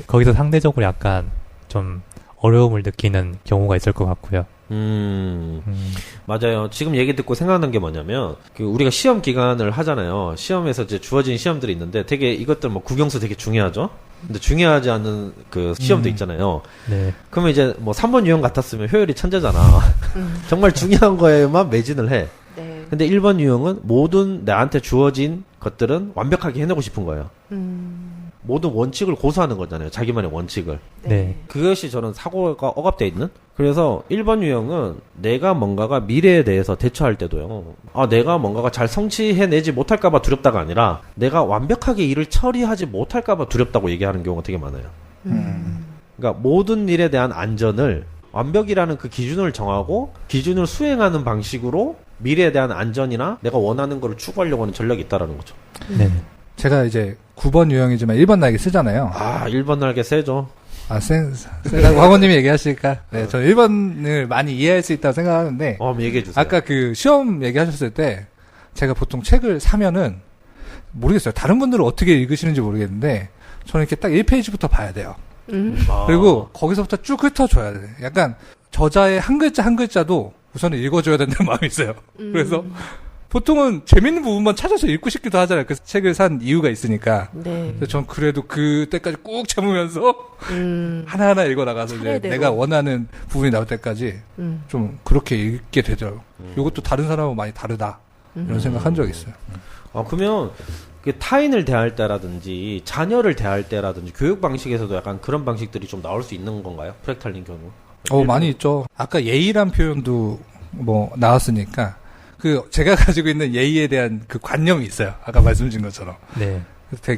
거기서 상대적으로 약간 좀 어려움을 느끼는 경우가 있을 것 같고요. 맞아요. 지금 얘기 듣고 생각난 게 뭐냐면 그 우리가 시험 기간을 하잖아요. 시험에서 이제 주어진 시험들이 있는데 되게 이것들 뭐 국영수 되게 중요하죠. 근데 중요하지 않은 그 시험도 있잖아요. 네. 그러면 이제 뭐 3번 유형 같았으면 효율이 천재잖아. 정말 중요한 거에만 매진을 해. 네. 근데 1번 유형은 모든 나한테 주어진 것들은 완벽하게 해내고 싶은 거예요. 모든 원칙을 고수하는 거잖아요. 자기만의 원칙을. 네. 그것이 저는 사고가 억압되어 있는? 그래서 1번 유형은 내가 뭔가가 미래에 대해서 대처할 때도요. 내가 뭔가가 잘 성취해내지 못할까봐 두렵다가 아니라 내가 완벽하게 일을 처리하지 못할까봐 두렵다고 얘기하는 경우가 되게 많아요. 그러니까 모든 일에 대한 안전을 완벽이라는 그 기준을 정하고 기준을 수행하는 방식으로 미래에 대한 안전이나 내가 원하는 거를 추구하려고 하는 전략이 있다라는 거죠. 네. 제가 이제 9번 유형이지만 1번 날개 쓰잖아요. 1번 날개 세죠. 세라고 학원님이 얘기하시니까. 네, 저 1번을 많이 이해할 수 있다고 생각하는데. 얘기해주세요. 아까 그 시험 얘기하셨을 때, 제가 보통 책을 사면은, 모르겠어요. 다른 분들은 어떻게 읽으시는지 모르겠는데, 저는 이렇게 딱 1페이지부터 봐야 돼요. 그리고 거기서부터 쭉 훑어줘야 돼. 약간, 저자의 한 글자 한 글자도 우선은 읽어줘야 된다는 마음이 있어요. 그래서, 보통은 재밌는 부분만 찾아서 읽고 싶기도 하잖아요. 그래서 책을 산 이유가 있으니까. 네. 그래서 전 그래도 그때까지 꾹 참으면서 하나하나 읽어나가서 이제 차례대로. 내가 원하는 부분이 나올 때까지 좀 그렇게 읽게 되더라고요. 이것도 다른 사람하고 많이 다르다. 이런 생각한 적이 있어요. 그러면 그 타인을 대할 때라든지 자녀를 대할 때라든지 교육 방식에서도 약간 그런 방식들이 좀 나올 수 있는 건가요? 프랙탈린 경우? 많이 있죠. 아까 예의란 표현도 뭐 나왔으니까 제가 가지고 있는 예의에 대한 그 관념이 있어요. 아까 말씀 주신 것처럼. 네.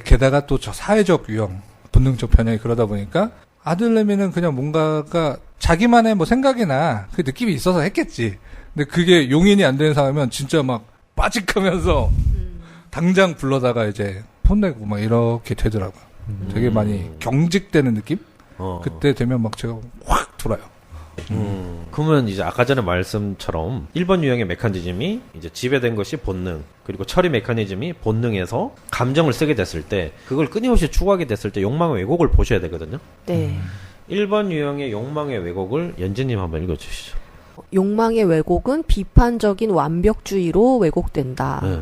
게다가 또 저 사회적 유형, 본능적 편향이 그러다 보니까 아들내미는 그냥 뭔가가 자기만의 뭐 생각이나 그 느낌이 있어서 했겠지. 근데 그게 용인이 안 되는 상황이면 진짜 막 빠직하면서 당장 불러다가 이제 혼내고 막 이렇게 되더라고요. 되게 많이 경직되는 느낌? 그때 되면 막 제가 확 돌아요. 그러면 이제 아까 전에 말씀처럼 1번 유형의 메커니즘이 이제 지배된 것이 본능, 그리고 처리 메커니즘이 본능에서 감정을 쓰게 됐을 때, 그걸 끊임없이 추구하게 됐을 때 욕망의 왜곡을 보셔야 되거든요. 네. 1번 유형의 욕망의 왜곡을 연진님 한번 읽어주시죠. 욕망의 왜곡은 비판적인 완벽주의로 왜곡된다. 네.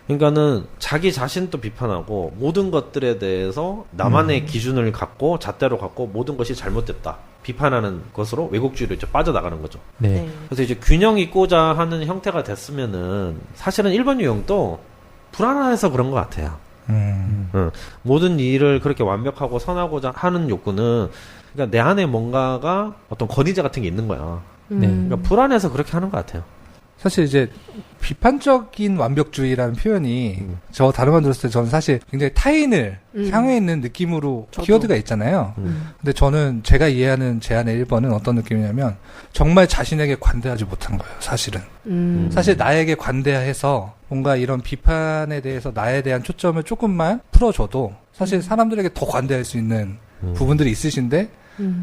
그러니까는 자기 자신도 비판하고 모든 것들에 대해서 나만의 기준을 갖고 잣대로 갖고 모든 것이 잘못됐다 비판하는 것으로 왜곡주의로 이제 빠져나가는 거죠. 네. 그래서 이제 균형 있고자 하는 형태가 됐으면은 사실은 1번 유형도 불안해서 그런 것 같아요. 모든 일을 그렇게 완벽하고 선하고자 하는 욕구는 그러니까 내 안에 뭔가가 어떤 권위자 같은 게 있는 거야. 네. 그러니까 불안해서 그렇게 하는 것 같아요. 사실 이제 비판적인 완벽주의라는 표현이 저 다른 건 들었을 때 저는 사실 굉장히 타인을 향해 있는 느낌으로 저도. 키워드가 있잖아요. 근데 저는 제가 이해하는 제 안의 1번은 어떤 느낌이냐면 정말 자신에게 관대하지 못한 거예요. 사실은. 사실 나에게 관대해서 뭔가 이런 비판에 대해서 나에 대한 초점을 조금만 풀어줘도 사실 사람들에게 더 관대할 수 있는 부분들이 있으신데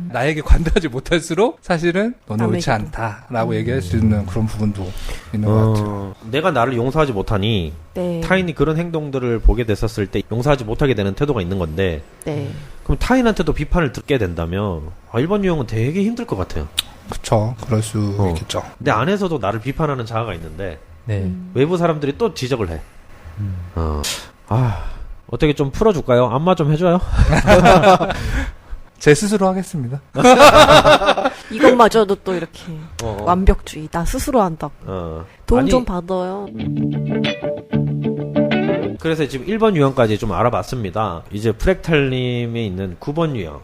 나에게 관대하지 못할수록 사실은 너는 옳지 남에게도. 않다라고 얘기할 수 있는 그런 부분도 있는 것 같아요. 내가 나를 용서하지 못하니 네. 타인이 그런 행동들을 보게 됐었을 때 용서하지 못하게 되는 태도가 있는 건데, 네. 그럼 타인한테도 비판을 듣게 된다면 1번 유형은 되게 힘들 것 같아요. 그쵸. 그럴 수 있겠죠. 내 안에서도 나를 비판하는 자아가 있는데 네. 외부 사람들이 또 지적을 해. 어떻게 좀 풀어줄까요? 안마 좀 해줘요? 제 스스로 하겠습니다. 이것마저도 또 이렇게 어. 완벽주의. 나 스스로 한다. 돈 아니, 좀 받아요. 그래서 지금 1번 유형까지 좀 알아봤습니다. 이제 프랙탈님이 있는 9번 유형.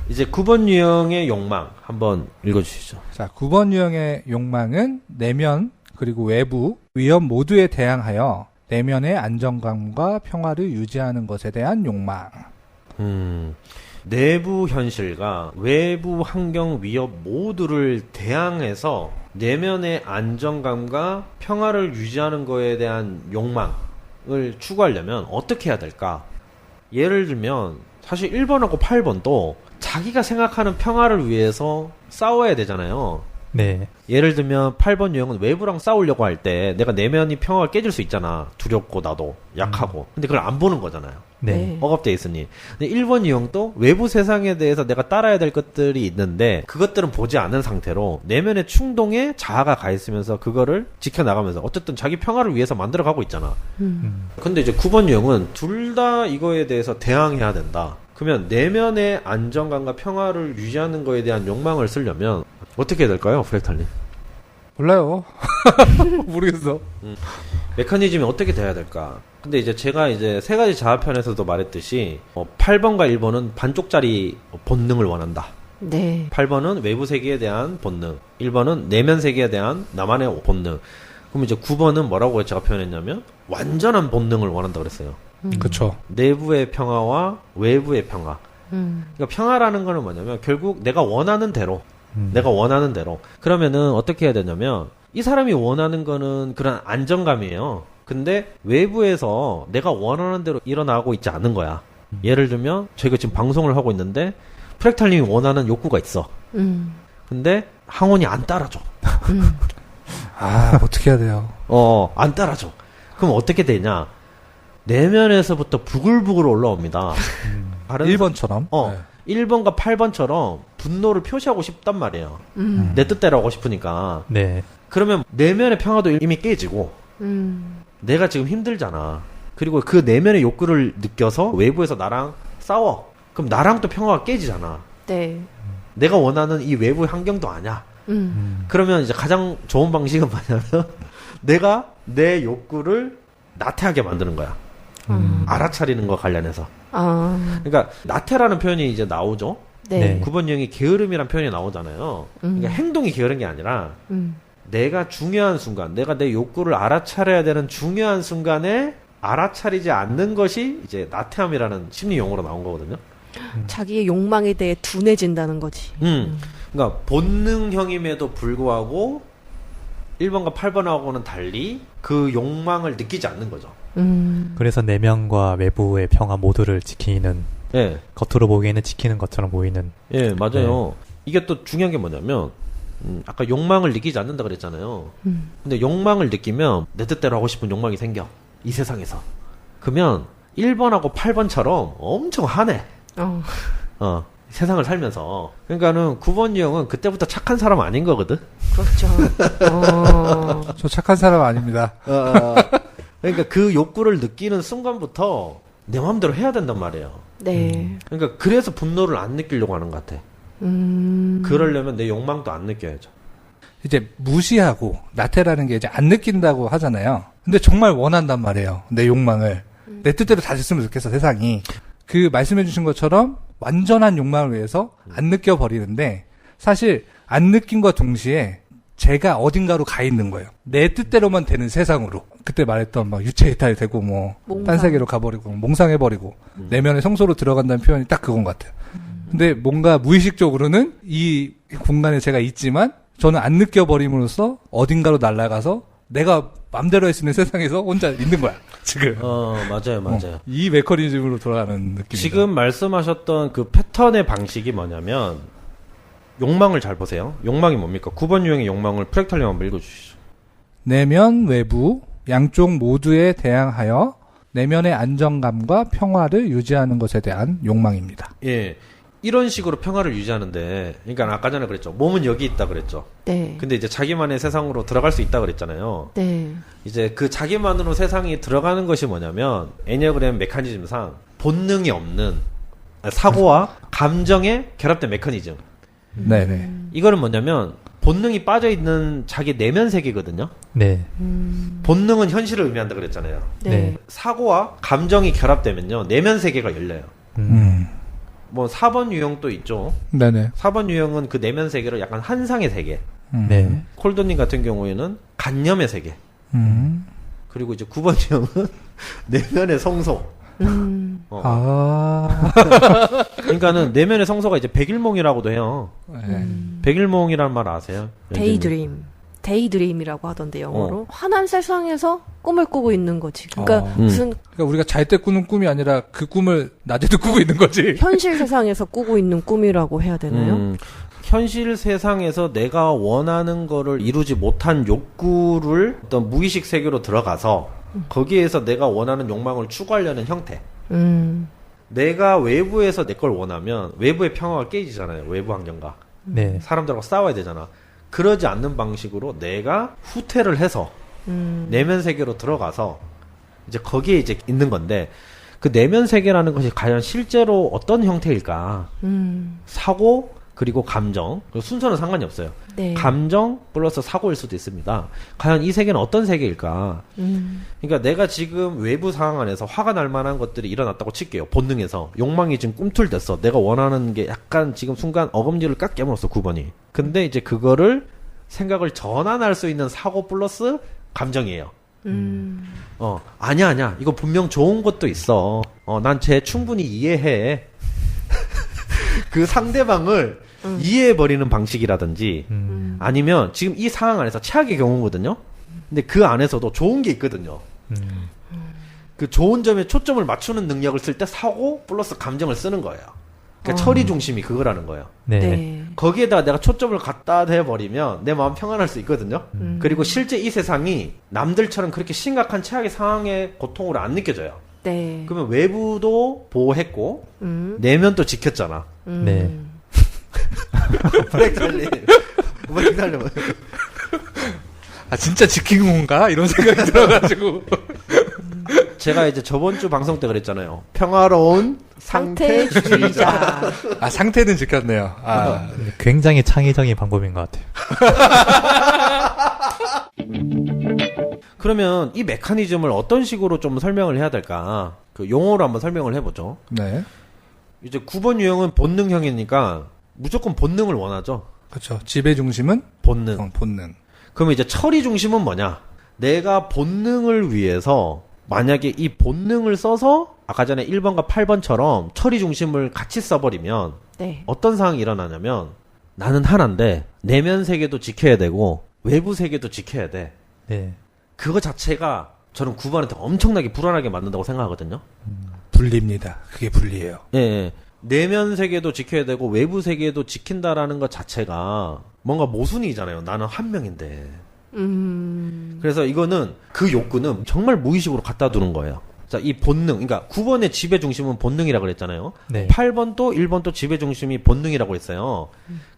이제 9번 유형의 욕망 한번 읽어주시죠. 자, 9번 유형의 욕망은 내면 그리고 외부 위험 모두에 대항하여 내면의 안정감과 평화를 유지하는 것에 대한 욕망. 내부 현실과 외부 환경 위협 모두를 대항해서 내면의 안정감과 평화를 유지하는 것에 대한 욕망을 추구하려면 어떻게 해야 될까? 예를 들면 사실 1번하고 8번도 자기가 생각하는 평화를 위해서 싸워야 되잖아요. 네. 예를 들면 8번 유형은 외부랑 싸우려고 할 때 내가 내면이 평화가 깨질 수 있잖아. 두렵고 나도 약하고. 근데 그걸 안 보는 거잖아요. 네. 억압돼 있으니. 근데 1번 유형도 외부 세상에 대해서 내가 따라야 될 것들이 있는데 그것들은 보지 않은 상태로 내면의 충동에 자아가 가 있으면서 그거를 지켜나가면서 어쨌든 자기 평화를 위해서 만들어가고 있잖아. 근데 이제 9번 유형은 둘 다 이거에 대해서 대항해야 된다. 그러면 내면의 안정감과 평화를 유지하는 거에 대한 욕망을 쓰려면 어떻게 해야 될까요, 프랙탈님? 몰라요. 모르겠어. 메커니즘이 어떻게 돼야 될까? 근데 이제 제가 이제 세 가지 자아편에서도 말했듯이 8번과 1번은 반쪽짜리 본능을 원한다. 네. 8번은 외부 세계에 대한 본능, 1번은 내면 세계에 대한 나만의 본능. 그럼 이제 9번은 뭐라고 제가 표현했냐면 완전한 본능을 원한다 그랬어요. 그렇죠. 내부의 평화와 외부의 평화. 그러니까 평화라는 거는 뭐냐면 결국 내가 원하는 대로 그러면은 어떻게 해야 되냐면 이 사람이 원하는 거는 그런 안정감이에요. 근데 외부에서 내가 원하는 대로 일어나고 있지 않은 거야. 예를 들면 저희가 지금 방송을 하고 있는데 프랙탈님이 원하는 욕구가 있어. 근데 항원이 안 따라줘. 아, 어떻게 해야 돼요? 안 따라줘. 그럼 어떻게 되냐? 내면에서부터 부글부글 올라옵니다. 다른 1번처럼. 네. 1번과 8번처럼 분노를 표시하고 싶단 말이에요. 내 뜻대로 하고 싶으니까. 네. 그러면 내면의 평화도 이미 깨지고, 내가 지금 힘들잖아. 그리고 그 내면의 욕구를 느껴서 외부에서 나랑 싸워. 그럼 나랑 또 평화가 깨지잖아. 네. 내가 원하는 이 외부 환경도 아니야. 그러면 이제 가장 좋은 방식은 뭐냐면, 내가 내 욕구를 나태하게 만드는 거야. 알아차리는 거 관련해서. 그러니까 나태라는 표현이 이제 나오죠. 네. 9번 유형이 게으름이라는 표현이 나오잖아요. 그러니까 행동이 게으른 게 아니라 내가 중요한 순간, 내가 내 욕구를 알아차려야 되는 중요한 순간에 알아차리지 않는 것이 이제 나태함이라는 심리 용어로 나온 거거든요. 자기의 욕망에 대해 둔해진다는 거지. 그러니까 본능형임에도 불구하고 1번과 8번하고는 달리 그 욕망을 느끼지 않는 거죠. 그래서 내면과 외부의 평화 모두를 지키는, 예. 겉으로 보기에는 지키는 것처럼 보이는. 예, 맞아요. 이게 또 중요한 게 뭐냐면, 아까 욕망을 느끼지 않는다 그랬잖아요. 근데 욕망을 느끼면 내 뜻대로 하고 싶은 욕망이 생겨. 이 세상에서. 그러면 1번하고 8번처럼 엄청 화내. 세상을 살면서. 그러니까는 9번 유형은 그때부터 착한 사람 아닌 거거든? 그렇죠. 저 착한 사람 아닙니다. 그러니까 그 욕구를 느끼는 순간부터 내 마음대로 해야 된단 말이에요. 네. 그러니까 그래서 분노를 안 느끼려고 하는 것 같아. 그러려면 내 욕망도 안 느껴야죠. 이제 무시하고 나태라는 게 이제 안 느낀다고 하잖아요. 근데 정말 원한단 말이에요. 내 욕망을. 내 뜻대로 다 됐으면 좋겠어, 세상이. 그 말씀해 주신 것처럼 완전한 욕망을 위해서 안 느껴버리는데 사실 안 느낀과 동시에 제가 어딘가로 가 있는 거예요. 내 뜻대로만 되는 세상으로. 그때 말했던 막 유체 이탈이 되고 뭐 딴 세계로 가버리고 몽상해버리고 내면의 성소로 들어간다는 표현이 딱 그건 것 같아요. 근데 뭔가 무의식적으로는 이 공간에 제가 있지만 저는 안 느껴버림으로써 어딘가로 날아가서 내가 맘대로 할 수 있는 세상에서 혼자 있는 거야, 지금. 맞아요. 이 메커니즘으로 돌아가는 느낌이죠. 지금 말씀하셨던 그 패턴의 방식이 뭐냐면, 욕망을 잘 보세요. 욕망이 뭡니까? 9번 유형의 욕망을 프랙탈님 한번 읽어주시죠. 내면, 외부, 양쪽 모두에 대항하여 내면의 안정감과 평화를 유지하는 것에 대한 욕망입니다. 예. 이런 식으로 평화를 유지하는데, 그러니까 아까 전에 그랬죠. 몸은 여기 있다 그랬죠. 네. 근데 이제 자기만의 세상으로 들어갈 수 있다 그랬잖아요. 네. 이제 그 자기만으로 세상이 들어가는 것이 뭐냐면, 애니어그램 메커니즘상 본능이 없는 사고와 감정의 결합된 메커니즘. 네네. 이거는 뭐냐면, 본능이 빠져있는 자기 내면 세계거든요. 네. 본능은 현실을 의미한다 그랬잖아요. 네. 사고와 감정이 결합되면요, 내면 세계가 열려요. 뭐 4번 유형도 있죠. 네네. 4번 유형은 그 내면 세계를 약간 환상의 세계. 네. 콜드님 같은 경우에는 간념의 세계. 그리고 이제 9번 유형은 내면의 성소. 그러니까는 내면의 성소가 이제 백일몽이라고도 해요. 백일몽이라는 말 아세요? 데이드림이라고 하던데 영어로. 환한 세상에서 꿈을 꾸고 있는 거지. 그러니까 무슨 그러니까 우리가 잘 때 꾸는 꿈이 아니라 그 꿈을 낮에도 꾸고 있는 거지. 현실 세상에서 꾸고 있는 꿈이라고 해야 되나요? 현실 세상에서 내가 원하는 거를 이루지 못한 욕구를 어떤 무의식 세계로 들어가서 거기에서 내가 원하는 욕망을 추구하려는 형태. 내가 외부에서 내 걸 원하면 외부의 평화가 깨지잖아요. 외부 환경과. 네. 사람들하고 싸워야 되잖아. 그러지 않는 방식으로 내가 후퇴를 해서 내면 세계로 들어가서 이제 거기에 이제 있는 건데, 그 내면 세계라는 것이 과연 실제로 어떤 형태일까? 사고, 그리고 감정. 순서는 상관이 없어요. 네. 감정 플러스 사고일 수도 있습니다. 과연 이 세계는 어떤 세계일까? 그러니까 내가 지금 외부 상황 안에서 화가 날 만한 것들이 일어났다고 칠게요. 본능에서. 욕망이 지금 꿈틀댔어. 내가 원하는 게 약간 지금 순간 어금니를 깍 깨물었어, 9번이. 근데 이제 그거를 생각을 전환할 수 있는 사고 플러스 감정이에요. 아니야. 이거 분명 좋은 것도 있어. 난 쟤 충분히 이해해. 그 상대방을 이해해버리는 방식이라든지, 아니면 지금 이 상황 안에서 최악의 경우거든요? 근데 그 안에서도 좋은 게 있거든요. 그 좋은 점에 초점을 맞추는 능력을 쓸 때 사고 플러스 감정을 쓰는 거예요. 그러니까 처리 중심이 그거라는 거예요. 네. 네. 거기에다 내가 초점을 갖다 대버리면 내 마음 평안할 수 있거든요. 그리고 실제 이 세상이 남들처럼 그렇게 심각한 최악의 상황의 고통으로 안 느껴져요. 네. 그러면 외부도 보호했고 내면도 지켰잖아. 네. 프랙탈님 뭐 기다려. 아 진짜 지킨 건가? 이런 생각이 들어가지고 제가 이제 저번 주 방송 때 그랬잖아요. 평화로운 상태주의자. 아 상태는 지켰네요. 아 굉장히 창의적인 방법인 것 같아요. 그러면 이 메커니즘을 어떤 식으로 좀 설명을 해야 될까? 그 용어로 한번 설명을 해보죠. 네. 이제 9번 유형은 본능형이니까 무조건 본능을 원하죠. 그렇죠. 지배 중심은 본능. 본능. 그러면 이제 처리 중심은 뭐냐? 내가 본능을 위해서 만약에 이 본능을 써서 아까 전에 1번과 8번처럼 처리 중심을 같이 써버리면 네. 어떤 상황이 일어나냐면 나는 하나인데 내면 세계도 지켜야 되고 외부 세계도 지켜야 돼. 네. 그거 자체가 저는 9번한테 엄청나게 불안하게 만든다고 생각하거든요. 분리입니다. 그게 분리예요. 예, 예. 내면 세계도 지켜야 되고 외부 세계도 지킨다라는 것 자체가 뭔가 모순이잖아요. 나는 한 명인데. 그래서 이거는 그 욕구는 정말 무의식으로 갖다 두는 거예요. 자, 이 본능, 그러니까 9번의 지배 중심은 본능이라고 그랬잖아요. 네. 8번도 1번도 지배 중심이 본능이라고 했어요.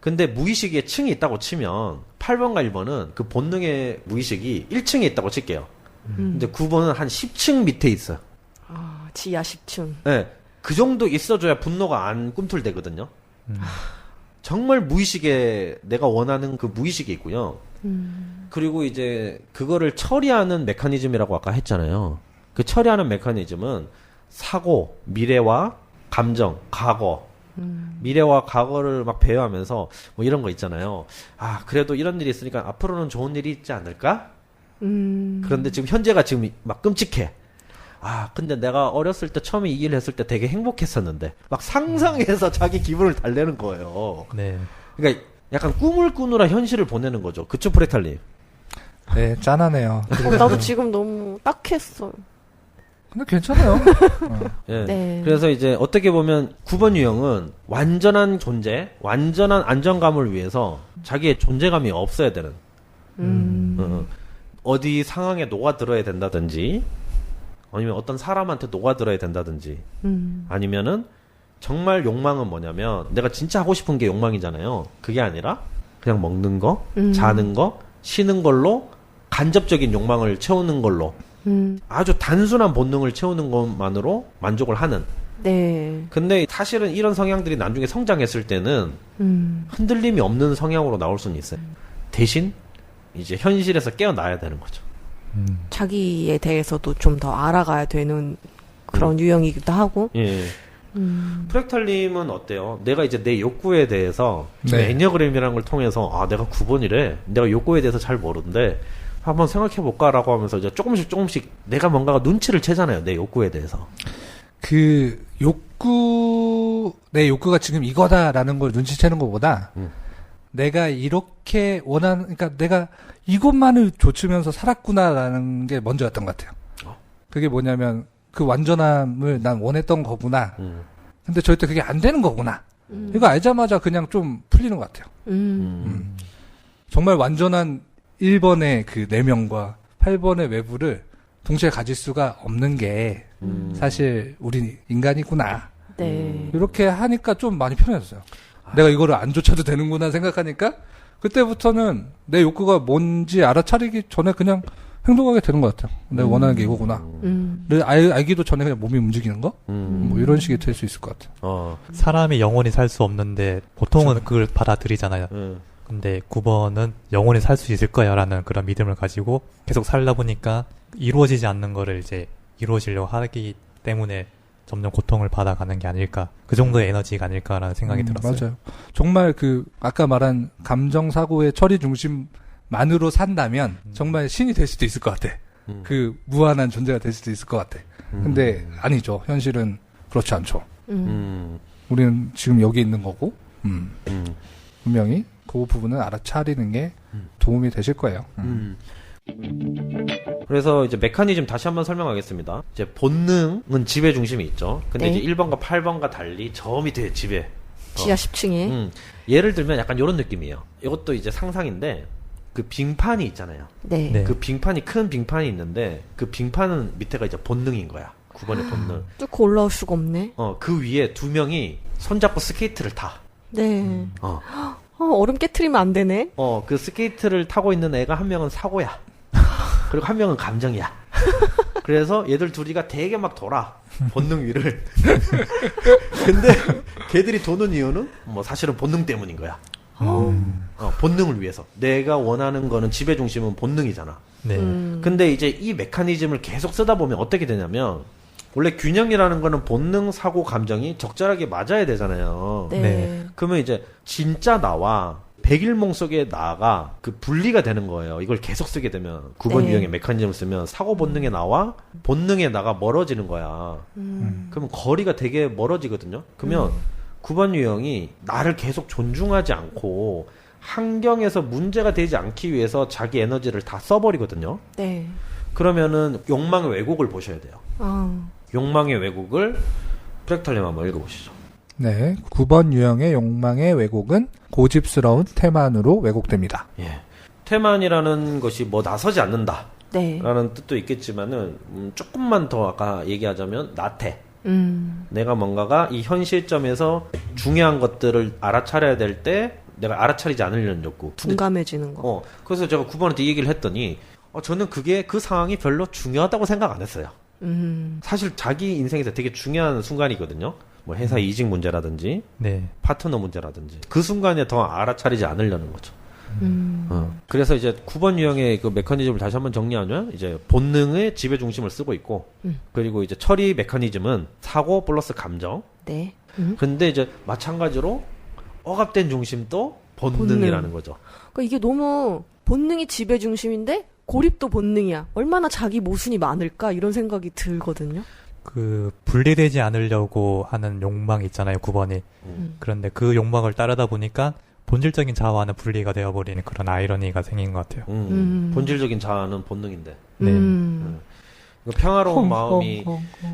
근데 무의식에 층이 있다고 치면 8번과 1번은 그 본능의 무의식이 1층에 있다고 칠게요. 근데 9번은 한 10층 밑에 있어요. 아, 지하 10층. 네, 그 정도 있어줘야 분노가 안 꿈틀대거든요. 정말 무의식에 내가 원하는 그 무의식이 있고요. 그리고 이제 그거를 처리하는 메커니즘이라고 아까 했잖아요. 그 처리하는 메커니즘은 사고, 미래와 감정, 과거. 미래와 과거를 막 배워하면서 뭐 이런 거 있잖아요. 아, 그래도 이런 일이 있으니까 앞으로는 좋은 일이 있지 않을까? 그런데 지금 현재가 지금 막 끔찍해. 아, 근데 내가 어렸을 때 처음에 이 일을 했을 때 되게 행복했었는데 막 상상해서 자기 기분을 달래는 거예요. 네. 그러니까 약간 꿈을 꾸느라 현실을 보내는 거죠. 그쵸, 프레탈님? 네, 짠하네요. 나도 지금 너무 딱했어요. 근데 괜찮아요. 예. 네. 그래서 이제 어떻게 보면 9번 유형은 완전한 존재, 완전한 안정감을 위해서 자기의 존재감이 없어야 되는 어디 상황에 녹아들어야 된다든지 아니면 어떤 사람한테 녹아들어야 된다든지 아니면은 정말 욕망은 뭐냐면 내가 진짜 하고 싶은 게 욕망이잖아요. 그게 아니라 그냥 먹는 거, 자는 거, 쉬는 걸로 간접적인 욕망을 채우는 걸로 아주 단순한 본능을 채우는 것만으로 만족을 하는. 네. 근데 사실은 이런 성향들이 나중에 성장했을 때는 흔들림이 없는 성향으로 나올 수는 있어요. 대신 이제 현실에서 깨어나야 되는 거죠. 자기에 대해서도 좀 더 알아가야 되는 그런 유형이기도 하고. 예. 프랙탈님은 어때요? 내가 이제 내 욕구에 대해서 네. 애니어그램이라는 걸 통해서 아 내가 9번이래. 내가 욕구에 대해서 잘 모르는데 한번 생각해볼까라고 하면서 이제 조금씩 내가 뭔가가 눈치를 채잖아요. 내 욕구에 대해서. 그 내 욕구가 지금 이거다라는 걸 눈치채는 것보다 내가 이렇게 그러니까 내가 이것만을 좇으면서 살았구나라는 게 먼저였던 것 같아요. 그게 뭐냐면 그 완전함을 난 원했던 거구나. 근데 절대 그게 안 되는 거구나. 이거 알자마자 그냥 좀 풀리는 것 같아요. 정말 완전한 1번의 그 내면과 8번의 외부를 동시에 가질 수가 없는 게 사실 우리 인간이구나. 네. 이렇게 하니까 좀 많이 편해졌어요. 내가 이거를 안 좇아도 되는구나 생각하니까 그때부터는 내 욕구가 뭔지 알아차리기 전에 그냥 행동하게 되는 것 같아요. 내가 원하는 게 이거구나. 알기도 전에 그냥 몸이 움직이는 거? 뭐 이런 식이 될 수 있을 것 같아요. 사람이 영원히 살 수 없는데 보통은 그렇죠. 그걸 받아들이잖아요. 근데 9번은 영원히 살 수 있을 거야 라는 그런 믿음을 가지고 계속 살다 보니까 이루어지지 않는 거를 이제 이루어지려고 하기 때문에 점점 고통을 받아가는 게 아닐까. 그 정도의 에너지가 아닐까라는 생각이 들었어요. 맞아요. 정말 아까 말한 감정사고의 처리 중심만으로 산다면 정말 신이 될 수도 있을 것 같아. 무한한 존재가 될 수도 있을 것 같아. 근데 아니죠. 현실은 그렇지 않죠. 우리는 지금 여기 있는 거고, 분명히 그 부분은 알아차리는 게 도움이 되실 거예요. 그래서 이제 메커니즘 다시 한번 설명하겠습니다. 이제 본능은 지배 중심이 있죠. 근데 네. 이제 1번과 8번과 달리 저 밑에 지배. 지하 10층에. 예를 들면 약간 이런 느낌이에요. 이것도 이제 상상인데 그 빙판이 있잖아요. 네. 네. 그 빙판이 큰 빙판이 있는데 그 빙판은 밑에가 이제 본능인 거야. 9번의 본능. 뚫고 올라올 수가 없네. 그 위에 두 명이 손잡고 스케이트를 타. 네. 얼음 깨트리면 안 되네. 그 스케이트를 타고 있는 애가 한 명은 사고야. 그리고 한 명은 감정이야. 그래서 얘들 둘이가 되게 막 돌아. 본능 위를. 근데 걔들이 도는 이유는 뭐 사실은 본능 때문인 거야. 본능을 위해서. 내가 원하는 거는 지배 중심은 본능이잖아. 네. 근데 이제 이 메커니즘을 계속 쓰다 보면 어떻게 되냐면 원래 균형이라는 거는 본능, 사고, 감정이 적절하게 맞아야 되잖아요. 네. 네. 그러면 이제 진짜 나와 백일몽 속의 나가 그 분리가 되는 거예요. 이걸 계속 쓰게 되면 9번 네. 유형의 메커니즘을 쓰면 사고 본능의 나와 본능의 나가 멀어지는 거야. 그러면 거리가 되게 멀어지거든요. 그러면 9번 유형이 나를 계속 존중하지 않고 환경에서 문제가 되지 않기 위해서 자기 에너지를 다 써버리거든요. 네. 그러면은 욕망의 왜곡을 보셔야 돼요. 욕망의 왜곡을 프랙탈님 한번 읽어보시죠. 네. 9번 유형의 욕망의 왜곡은 고집스러운 태만으로 왜곡됩니다. 예. 태만이라는 것이 뭐 나서지 않는다. 네. 라는 뜻도 있겠지만은, 조금만 더 아까 얘기하자면, 나태. 내가 뭔가가 이 현 시점에서 중요한 것들을 알아차려야 될 때, 내가 알아차리지 않으려는 욕구. 둔감해지는 거. 그래서 제가 9번한테 이 얘기를 했더니, 저는 그 상황이 별로 중요하다고 생각 안 했어요. 사실 자기 인생에서 되게 중요한 순간이거든요. 뭐 회사 이직 문제라든지, 네. 파트너 문제라든지. 그 순간에 더 알아차리지 않으려는 거죠. 그래서 이제 9번 유형의 그 메커니즘을 다시 한번 정리하면 이제 본능의 지배 중심을 쓰고 있고, 그리고 이제 처리 메커니즘은 사고 플러스 감정. 네. 근데 이제 마찬가지로 억압된 중심도 본능이라는 거죠. 그러니까 이게 너무 본능이 지배 중심인데 고립도 본능이야. 얼마나 자기 모순이 많을까 이런 생각이 들거든요. 그 분리되지 않으려고 하는 욕망이 있잖아요, 9번이. 그런데 그 욕망을 따르다 보니까 본질적인 자아와는 분리가 되어버리는 그런 아이러니가 생긴 것 같아요. 본질적인 자아는 본능인데. 네. 평화로운 마음이,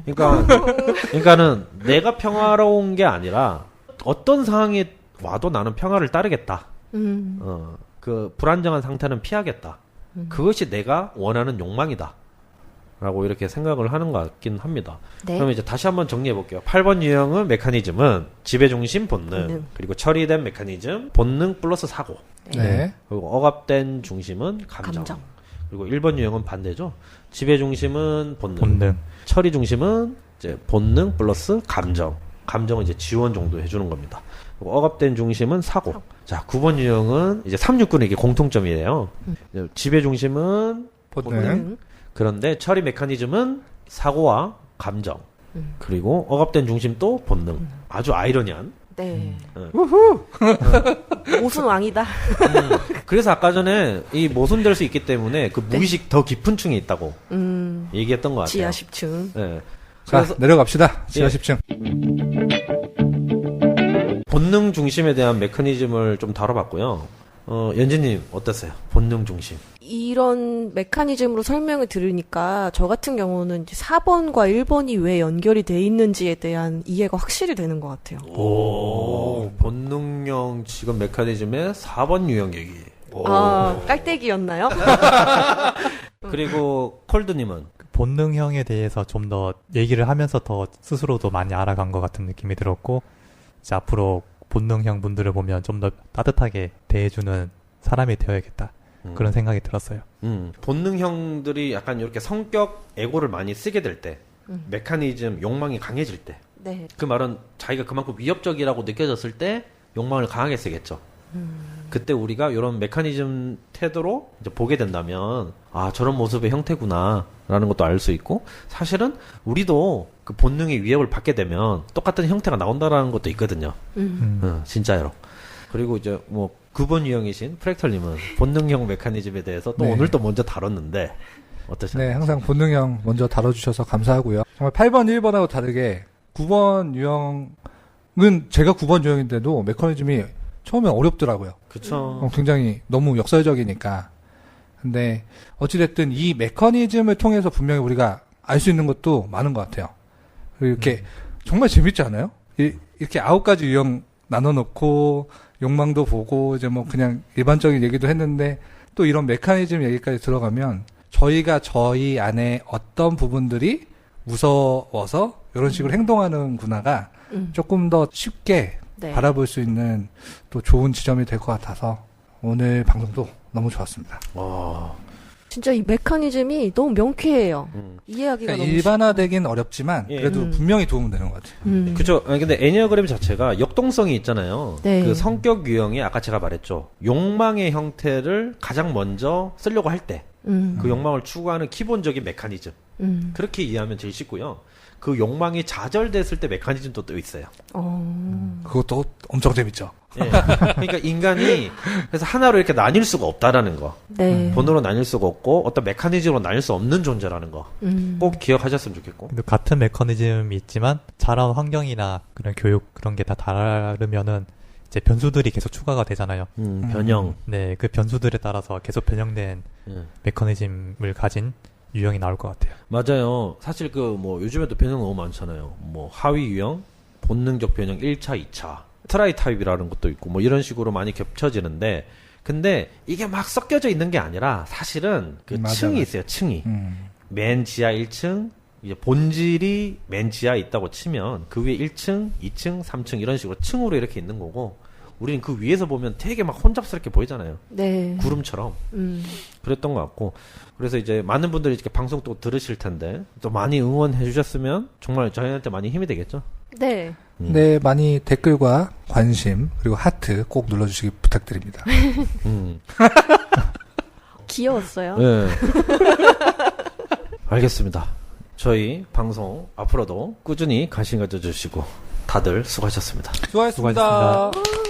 그러니까는 내가 평화로운 게 아니라 어떤 상황이 와도 나는 평화를 따르겠다. 그 불안정한 상태는 피하겠다. 그것이 내가 원하는 욕망이다. 라고 이렇게 생각을 하는 것 같긴 합니다. 네. 그럼 이제 다시 한번 정리해 볼게요. 8번 유형은 메커니즘은 지배중심 본능, 그리고 처리된 메커니즘 본능 플러스 사고, 네. 그리고 억압된 중심은 감정. 그리고 1번 유형은 반대죠. 지배중심은 본능, 처리 중심은 이제 본능 플러스 감정. 감정은 이제 지원 정도 해주는 겁니다. 그리고 억압된 중심은 사고. 자, 9번 유형은 이제 369는 이게 공통점이에요. 지배중심은 본능. 그런데 처리 메커니즘은 사고와 감정, 그리고 억압된 중심도 본능. 아주 아이러니한. 네. 우후! 모순 왕이다. 그래서 아까 전에 이 모순될 수 있기 때문에 그 무의식 더 깊은 층에 있다고 얘기했던 것 같아요. 지하 10층. 네. 자, 그래서 내려갑시다. 지하 예. 10층. 본능 중심에 대한 메커니즘을 좀 다뤄봤고요. 연진님 어땠어요? 본능 중심. 이런 메커니즘으로 설명을 들으니까 저 같은 경우는 이제 4번과 1번이 왜 연결이 돼 있는지에 대한 이해가 확실히 되는 것 같아요. 오, 본능형 지금 메커니즘의 4번 유형 얘기. 깔때기였나요? 그리고 콜드님은? 본능형에 대해서 좀 더 얘기를 하면서 더 스스로도 많이 알아간 것 같은 느낌이 들었고, 이제 앞으로 본능형 분들을 보면 좀 더 따뜻하게 대해주는 사람이 되어야겠다. 그런 생각이 들었어요. 본능형들이 약간 이렇게 성격 에고를 많이 쓰게 될 때, 메커니즘 욕망이 강해질 때, 네. 그 말은 자기가 그만큼 위협적이라고 느껴졌을 때 욕망을 강하게 쓰겠죠. 그때 우리가 이런 메커니즘 태도로 이제 보게 된다면 아 저런 모습의 형태구나 라는 것도 알 수 있고, 사실은 우리도 그 본능의 위협을 받게 되면 똑같은 형태가 나온다라는 것도 있거든요. 진짜로. 그리고 이제 뭐 9번 유형이신 프랙털님은 본능형 메커니즘에 대해서 또 네. 오늘 또 먼저 다뤘는데 어떠셨나요? 네, 항상 본능형 먼저 다뤄주셔서 감사하고요. 정말 8번, 1번하고 다르게 9번 유형은 제가 9번 유형인데도 메커니즘이 처음에 어렵더라고요. 그쵸. 굉장히 너무 역설적이니까. 근데 어찌됐든 이 메커니즘을 통해서 분명히 우리가 알 수 있는 것도 많은 것 같아요. 그리고 이렇게 정말 재밌지 않아요? 이렇게 9가지 유형 나눠놓고 욕망도 보고 이제 뭐 그냥 일반적인 얘기도 했는데 또 이런 메커니즘 얘기까지 들어가면 저희가 저희 안에 어떤 부분들이 무서워서 이런 식으로 행동하는구나가 조금 더 쉽게 네. 바라볼 수 있는 또 좋은 지점이 될 것 같아서 오늘 방송도 너무 좋았습니다. 와. 진짜 이 메커니즘이 너무 명쾌해요. 이해하기가 그러니까 너무 일반화되긴 어렵지만 예. 그래도 분명히 도움 되는 것 같아요. 그죠. 아니, 근데 애니어그램 자체가 역동성이 있잖아요. 네. 그 성격 유형이 아까 제가 말했죠. 욕망의 형태를 가장 먼저 쓰려고 할 때, 그 욕망을 추구하는 기본적인 메커니즘. 그렇게 이해하면 제일 쉽고요. 그 욕망이 좌절됐을 때 메커니즘도 또 있어요. 그것도 엄청 재밌죠. 예. 그러니까 인간이 그래서 하나로 이렇게 나뉠 수가 없다라는 거. 네. 본으로 나뉠 수가 없고 어떤 메커니즘으로 나뉠 수 없는 존재라는 거. 꼭 기억하셨으면 좋겠고. 근데 같은 메커니즘이 있지만 자란 환경이나 그런 교육 그런 게 다 다르면은 이제 변수들이 계속 추가가 되잖아요. 변형. 네, 그 변수들에 따라서 계속 변형된 메커니즘을 가진 유형이 나올 것 같아요. 맞아요. 사실 그 뭐 요즘에도 변형 너무 많잖아요. 뭐 하위 유형, 본능적 변형 1차, 2차, 트라이 타입이라는 것도 있고 뭐 이런 식으로 많이 겹쳐지는데, 근데 이게 막 섞여져 있는 게 아니라 사실은 그 맞아, 층이 맞아. 있어요. 층이. 맨 지하 1층, 이제 본질이 맨 지하에 있다고 치면 그 위에 1층, 2층, 3층 이런 식으로 층으로 이렇게 있는 거고, 우리는 그 위에서 보면 되게 막 혼잡스럽게 보이잖아요. 네. 구름처럼. 그랬던 것 같고, 그래서 이제 많은 분들이 이렇게 방송 또 들으실 텐데 또 많이 응원해 주셨으면 정말 저희한테 많이 힘이 되겠죠. 네. 네, 많이 댓글과 관심 그리고 하트 꼭 눌러주시기 부탁드립니다. 귀여웠어요. 네. 알겠습니다. 저희 방송 앞으로도 꾸준히 관심 가져주시고 다들 수고하셨습니다. 수고하셨습니다. 수고하셨습니다.